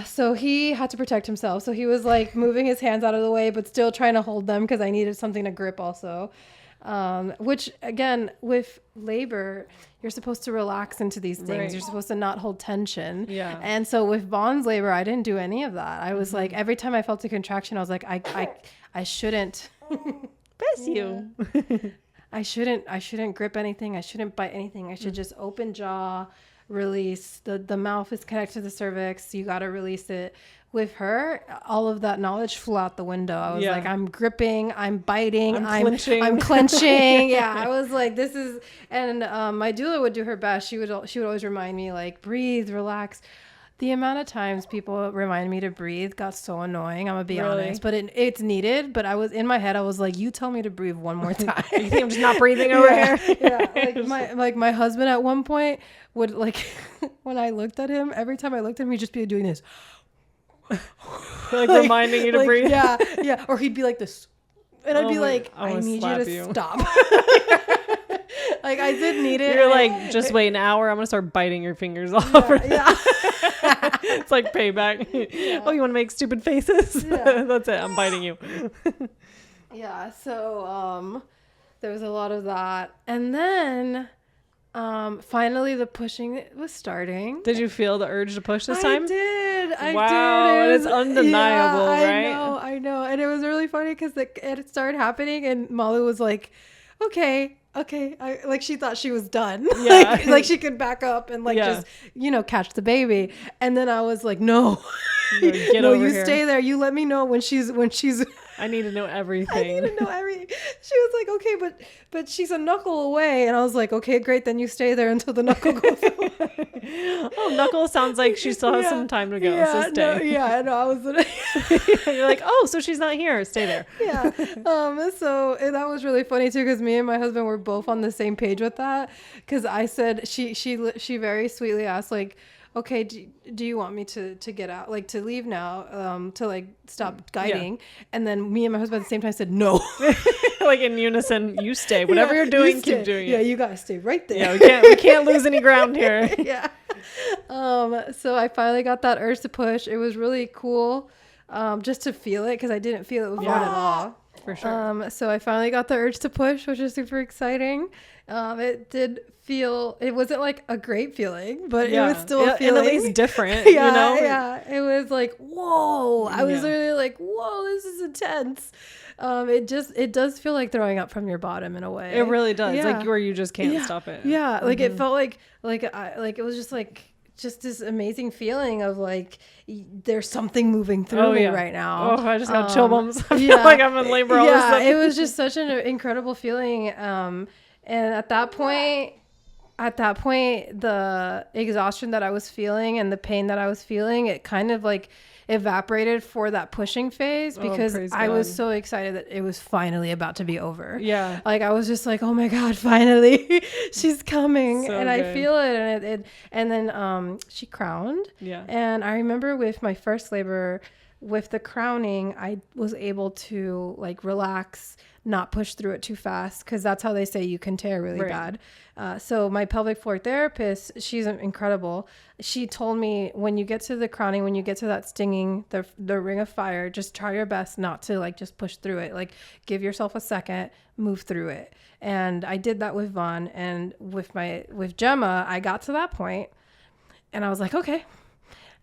So he had to protect himself. So he was like moving his hands out of the way, but still trying to hold them, because I needed something to grip also. Which again, with labor, you're supposed to relax into these things. Right. You're supposed to not hold tension. Yeah. And so with Vaughn's labor, I didn't do any of that. I was like, every time I felt a contraction, I was like, I shouldn't. Bless you. I shouldn't grip anything. I shouldn't bite anything. I should just open jaw, release. The mouth is connected to the cervix. You got to release it. With her, all of that knowledge flew out the window. I was like, I'm gripping, I'm biting, I'm clenching. Yeah, I was like, this is, and my doula would do her best. She would always remind me, like, breathe, relax. The amount of times people remind me to breathe got so annoying. I'm gonna be honest, but it's needed. But I was in my head, I was like, "You tell me to breathe one more time." You think I'm just not breathing over here? Yeah, my husband at one point would like when I looked at him, every time I looked at him, he'd just be doing this, like reminding you to breathe. Yeah, or he'd be like this, and I'd be like, "I need you to stop." Like I did need it. You're like, just wait an hour. I'm gonna start biting your fingers off. Yeah. It's like payback. Yeah. Oh, you want to make stupid faces? Yeah. That's it. I'm biting you. Yeah. So there was a lot of that, and then finally the pushing was starting. Did you feel the urge to push this time? I did. Wow, it's undeniable, right? I know, and it was really funny because it started happening, and Molly was like, "Okay." Like she thought she was done. Yeah. like she could back up and just, catch the baby. And then I was like, no, you stay there. You let me know when she's, I need to know everything. She was like, okay, but she's a knuckle away. And I was like, okay, great. Then you stay there until the knuckle goes away. Oh, knuckle sounds like she still has some time to go. So stay. I was. You're like, oh, so she's not here. Stay there. Yeah. So that was really funny too, because me and my husband were both on the same page with that. Because I said she very sweetly asked like, okay, do you want me to get out, like to leave now, to like stop guiding? Yeah. And then me and my husband at the same time said no. Like in unison, you stay. Whatever you're doing, keep doing it. Yeah, you gotta stay right there. Yeah, we can't lose any ground here. Yeah. So I finally got that urge to push. It was really cool, just to feel it, because I didn't feel it with Vaughn at all. For sure. So I finally got the urge to push, which is super exciting. It did feel, it wasn't like a great feeling, but it was still a feeling. And at least different, Yeah. It was like, whoa. I was really like, whoa, this is intense. It does feel like throwing up from your bottom in a way. It really does. Yeah. Like where you just can't stop it. Yeah. Like it felt like it was just this amazing feeling of like there's something moving through me right now. Oh, I just got chill bumps. I feel like I'm in labor all of a sudden. It was just such an incredible feeling. And at that point, the exhaustion that I was feeling and the pain that I was feeling, it kind of like evaporated for that pushing phase, because I was so excited that it was finally about to be over. Yeah. Like I was just like, oh my God, finally she's coming. So and good. I feel it. And then she crowned. Yeah. And I remember with my first labor, with the crowning, I was able to like relax, not push through it too fast, because that's how they say you can tear really bad. So my pelvic floor therapist, she's incredible. She told me, when you get to the crowning, when you get to that stinging, the ring of fire, just try your best not to like just push through it. Like give yourself a second, move through it. And I did that with Vaughn, and with Gemma, I got to that point and I was like, okay.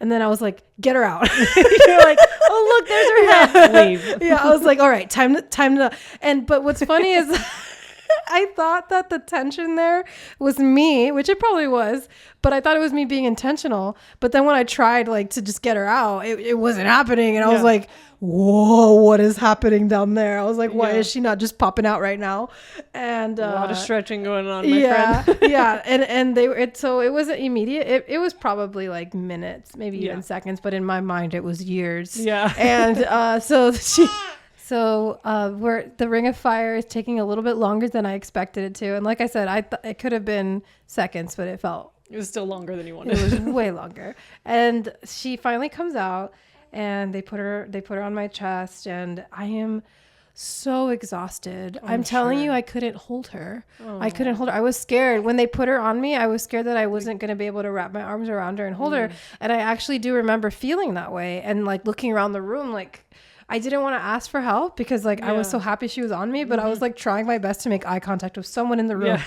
And then I was like, get her out. You're like, oh, look, there's her head. Leave. Yeah, I was like, all right, time to. But what's funny is I thought that the tension there was me, which it probably was, but I thought it was me being intentional. But then when I tried like to just get her out, it wasn't happening. And I was like, whoa, what is happening down there? I was like, why is she not just popping out right now? And a lot of stretching going on, my friend. Yeah. And so it wasn't immediate. It was probably like minutes, maybe even seconds, but in my mind it was years. Yeah. And So where the ring of fire is taking a little bit longer than I expected it to. And like I said, it could have been seconds, but it was still longer than you wanted. It was way longer. And she finally comes out, and they put her on my chest, and I am so exhausted. I'm telling you, I couldn't hold her. Oh. I couldn't hold her. I was scared. When they put her on me, I was scared that I wasn't going to be able to wrap my arms around her and hold her. And I actually do remember feeling that way, and like looking around the room, like I didn't want to ask for help, because like I was so happy she was on me, but I was like trying my best to make eye contact with someone in the room.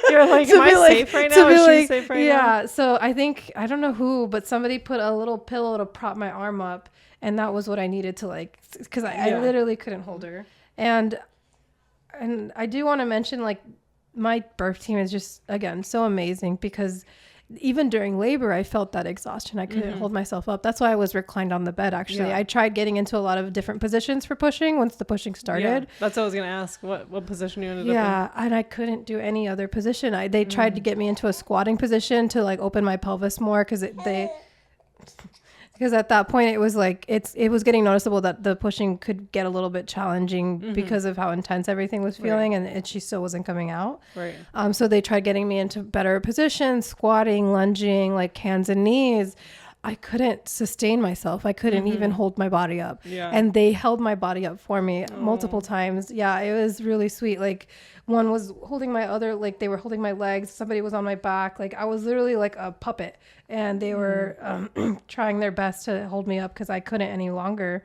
You're like, am I safe right now? Is she safe right now? Yeah. So I think, I don't know who, but somebody put a little pillow to prop my arm up, and that was what I needed to like, because I literally couldn't hold her. And I do want to mention, like, my birth team is just, again, so amazing, because even during labor, I felt that exhaustion. I couldn't hold myself up. That's why I was reclined on the bed, actually. I tried getting into a lot of different positions for pushing once the pushing started. Yeah, that's what I was going to ask. What position you ended up in? Yeah, and I couldn't do any other position. They tried to get me into a squatting position to like open my pelvis more, because Because at that point it was like it was getting noticeable that the pushing could get a little bit challenging because of how intense everything was feeling, and she still wasn't coming out. Right. So they tried getting me into better positions, squatting, lunging, like hands and knees. I couldn't sustain myself. I couldn't even hold my body up. Yeah. And they held my body up for me multiple times. Yeah, it was really sweet. Like one was holding my other, like they were holding my legs. Somebody was on my back. Like I was literally like a puppet, and they were trying their best to hold me up because I couldn't any longer.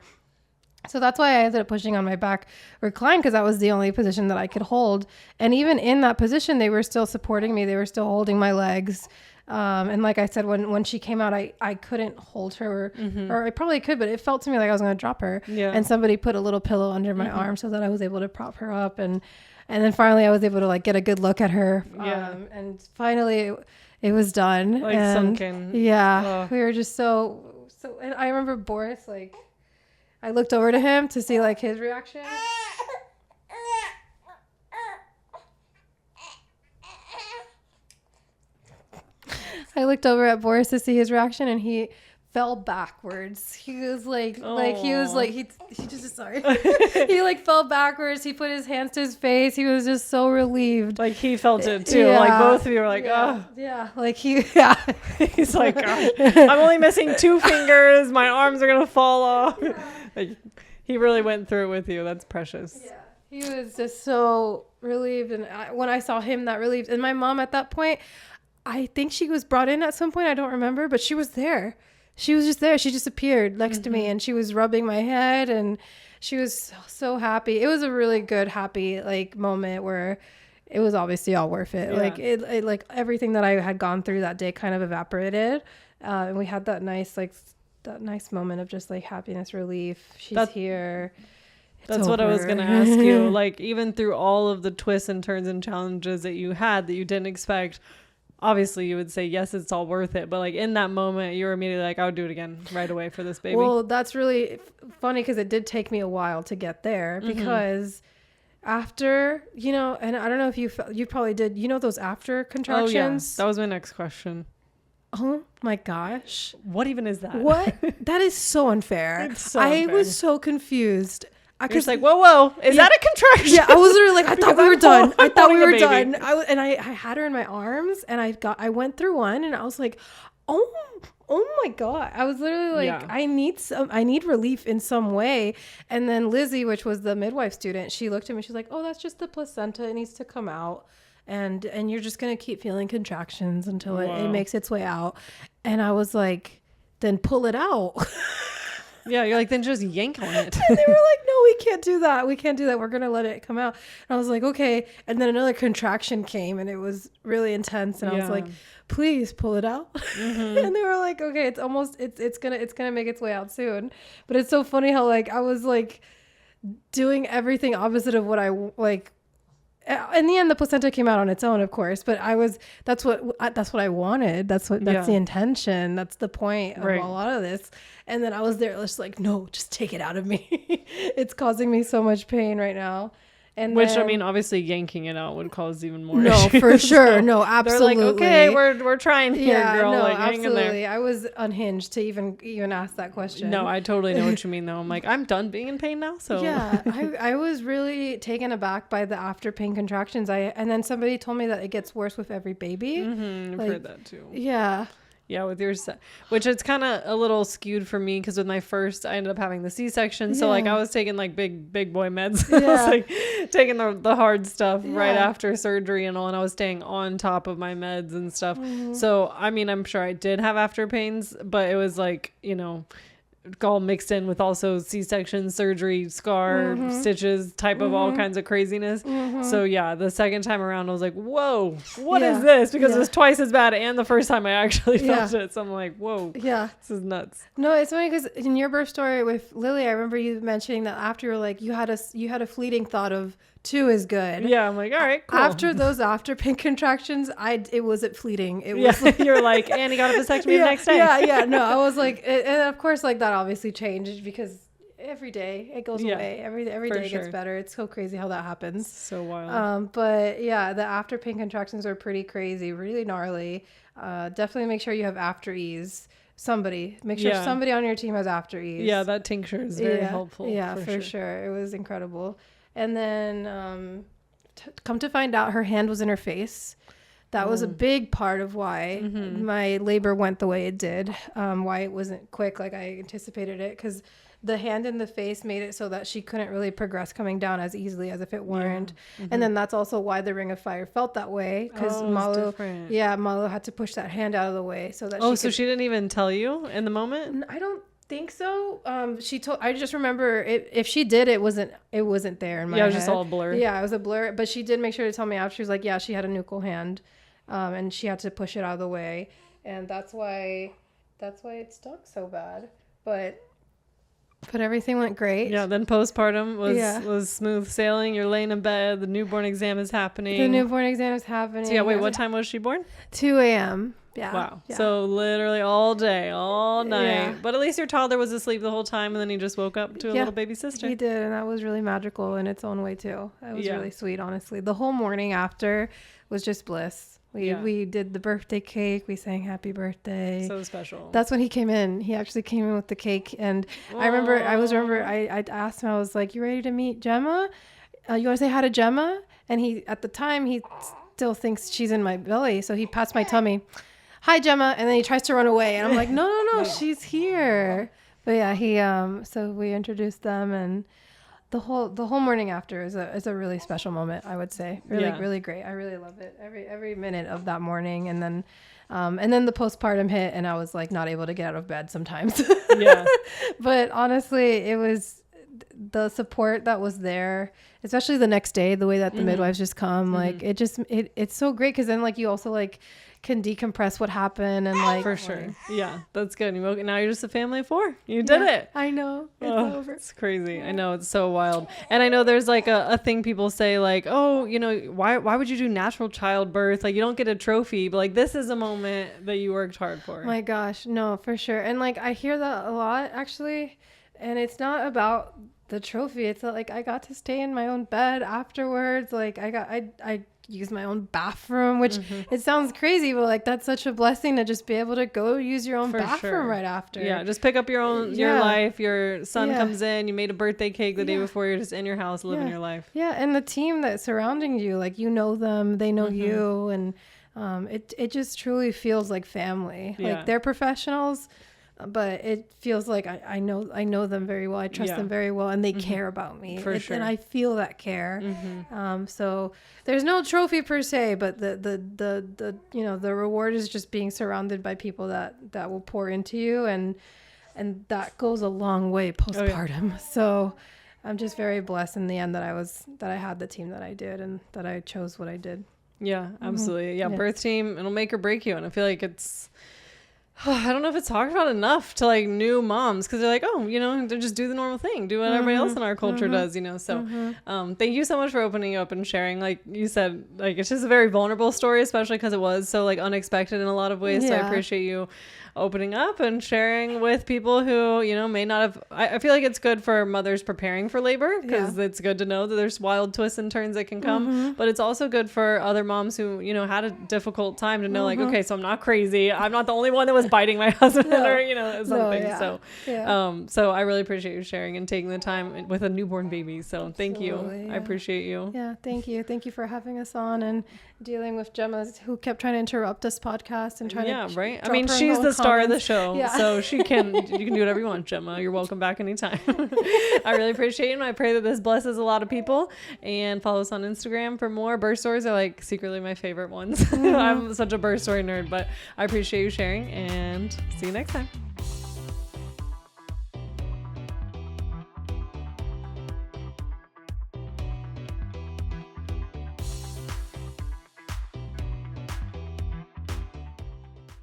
So that's why I ended up pushing on my back recline, because that was the only position that I could hold. And even in that position, they were still supporting me. They were still holding my legs. And like I said, when she came out, I couldn't hold her, or I probably could, but it felt to me like I was going to drop her. Yeah. And somebody put a little pillow under my arm so that I was able to prop her up. And then finally I was able to like get a good look at her. Yeah. And finally it was done. Like sunken. Yeah. We were just so, and I remember Boris, like I looked over to him to see like his reaction. I looked over at Boris to see his reaction, and he fell backwards. He was like, he just, sorry. He like fell backwards. He put his hands to his face. He was just so relieved. Like he felt it too. Yeah. Like both of you were like, oh. Yeah. Like he's like, I'm only missing 2 fingers. My arms are going to fall off. Yeah. Like he really went through it with you. That's precious. Yeah. He was just so relieved. And when I saw him that relieved, and my mom at that point, I think she was brought in at some point. I don't remember, but she was there. She was just there. She just appeared next to me, and she was rubbing my head, and she was so happy. It was a really good, happy like moment where it was obviously all worth it. Yeah. Like it like everything that I had gone through that day kind of evaporated. And we had that nice moment of just like happiness, relief. She's here. That's what I was going to ask you. Like even through all of the twists and turns and challenges that you had that you didn't expect, obviously you would say, yes, it's all worth it. But like in that moment, you were immediately like, I would do it again right away for this baby. Well, that's really funny because it did take me a while to get there, because after, and I don't know if you probably did, those after contractions. Oh, yeah. That was my next question. Oh my gosh. What even is that? What? That is so unfair. It's so unfair. I was so confused. You're like, whoa, is that a contraction? Yeah, I was literally like, I thought we were done. Done. I had her in my arms, and I went through one, and I was like, oh my God. I was literally like, I need relief in some way. And then Lizzie, which was the midwife student, she looked at me, she's like, oh, that's just the placenta. It needs to come out. And you're just going to keep feeling contractions until it makes its way out. And I was like, then pull it out. Yeah, you're like, then just yank on it. And they were like, no, we can't do that. We're going to let it come out. And I was like, okay. And then another contraction came, and it was really intense. And I was like, please pull it out. And they were like, okay, it's going to make its way out soon. But it's so funny how like, I was like doing everything opposite of what I like. In the end, the placenta came out on its own, of course, but that's what I wanted. That's the intention. That's the point of a lot of this. And then I was there just like, no, just take it out of me. It's causing me so much pain right now. And which, I mean, obviously yanking it out would cause even more no issues. For sure. So no, absolutely. They're like, okay, we're trying here, girl. No, like, absolutely. hang in there. I was unhinged to even ask that question. No, I totally know what you mean, though. I'm like, I'm done being in pain now. So yeah, I was really taken aback by the after pain contractions. And then somebody told me that it gets worse with every baby. I've heard that too. Yeah. Yeah, with yours, which it's kind of a little skewed for me because with my first, I ended up having the C-section. So like I was taking like big boy meds. I was like taking the hard stuff right after surgery and all, and I was staying on top of my meds and stuff. So I mean, I'm sure I did have after pains, but it was like, all mixed in with also C-section, surgery, scar, stitches, type of all kinds of craziness. So yeah, the second time around I was like, whoa, what is this? Because it was twice as bad and the first time I actually felt it. So I'm like, whoa, this is nuts. No, it's funny because in your birth story with Lily, I remember you mentioning that after you were like, you had a fleeting thought of 2 is good. Yeah, I'm like, all right, cool. After those after pain contractions, it wasn't fleeting. It was like, you're like, and you got a vasectomy the next day. Yeah. No, I was like, and of course, like that obviously changed because every day it goes away. Every day it gets better. It's so crazy how that happens. So wild. But yeah, the after pain contractions are pretty crazy, really gnarly. Definitely make sure you have after ease somebody. Make sure somebody on your team has after ease. Yeah, that tincture is very helpful. Yeah, for sure. It was incredible. And then come to find out, her hand was in her face. That was a big part of why my labor went the way it did, why it wasn't quick like I anticipated it, because the hand in the face made it so that she couldn't really progress coming down as easily as if it weren't. And then that's also why the Ring of Fire felt that way, because Malo had to push that hand out of the way so that so she didn't even tell you in the moment? I don't think so. I just remember if she did, it wasn't there in my head. It was just all blur. Yeah, it was a blur, but she did make sure to tell me after. She was like, yeah, she had a nuchal hand, and she had to push it out of the way, and that's why it stuck so bad. But everything went great. Yeah, then postpartum was smooth sailing. You're laying in bed. The newborn exam is happening. So wait, what time was she born? 2 a.m. Yeah. Wow. Yeah. So literally all day, all night. Yeah. But at least your toddler was asleep the whole time, and then he just woke up to a little baby sister. He did, and that was really magical in its own way too. That was really sweet, honestly. The whole morning after was just bliss. We did the birthday cake. We sang happy birthday. So special. That's when he came in. He actually came in with the cake. And I asked him, I was like, you ready to meet Gemma? You want to say hi to Gemma? And at the time, he still thinks she's in my belly. So he pats my tummy. Hi, Gemma. And then he tries to run away. And I'm like, no, she's here. But yeah, so we introduced them, and the whole morning after is a really special moment, I would say. Really great. I really love it. Every minute of that morning. And then the postpartum hit, and I was like not able to get out of bed sometimes. Yeah. But honestly, it was the support that was there, especially the next day, the way that the midwives just come, like it's so great. 'Cause then like you also like can decompress what happened, and like for sure. Yeah, that's good. Now you're just a family of 4. You did it. I know. It's over. It's crazy. I know, it's so wild. And I know there's like a thing people say like, oh, why would you do natural childbirth? Like you don't get a trophy, but like this is a moment that you worked hard for. My gosh, no, for sure. And like I hear that a lot actually, and it's not about the trophy. It's like I got to stay in my own bed afterwards. Like I use my own bathroom, which it sounds crazy, but like that's such a blessing to just be able to go use your own bathroom right after. Yeah, just pick up your life. Your son comes in, you made a birthday cake the day before, you're just in your house living your life. Yeah, and the team that's surrounding you, like you know them, they know you, and it just truly feels like family. Like they're professionals, but it feels like I know them very well. I trust them very well, and they care about me. For sure. And I feel that care. So there's no trophy per se, but the the reward is just being surrounded by people that will pour into you, and that goes a long way postpartum. So I'm just very blessed in the end that I had the team that I did, and that I chose what I did. Yeah, absolutely. Yeah, birth team, it'll make or break you, and I feel like it's I don't know if it's talked about enough to like new moms, because they're like, oh, they just do the normal thing, do what everybody else in our culture does, so thank you so much for opening up and sharing. Like you said, like it's just a very vulnerable story, especially because it was so like unexpected in a lot of ways. So I appreciate you opening up and sharing with people who may not have. I feel like it's good for mothers preparing for labor, because it's good to know that there's wild twists and turns that can come, but it's also good for other moms who had a difficult time to know like, okay, so I'm not crazy, I'm not the only one that was biting my husband or something. So I really appreciate you sharing and taking the time with a newborn baby. So thank you. I appreciate you. Thank you for having us on and dealing with Gemma, who kept trying to interrupt this podcast and trying to I mean, she's the star of the show, so you can do whatever you want, Gemma. You're welcome back anytime. I really appreciate it, and I pray that this blesses a lot of people. And follow us on Instagram for more. Birth stories are like secretly my favorite ones. I'm such a birth story nerd, but I appreciate you sharing, and see you next time.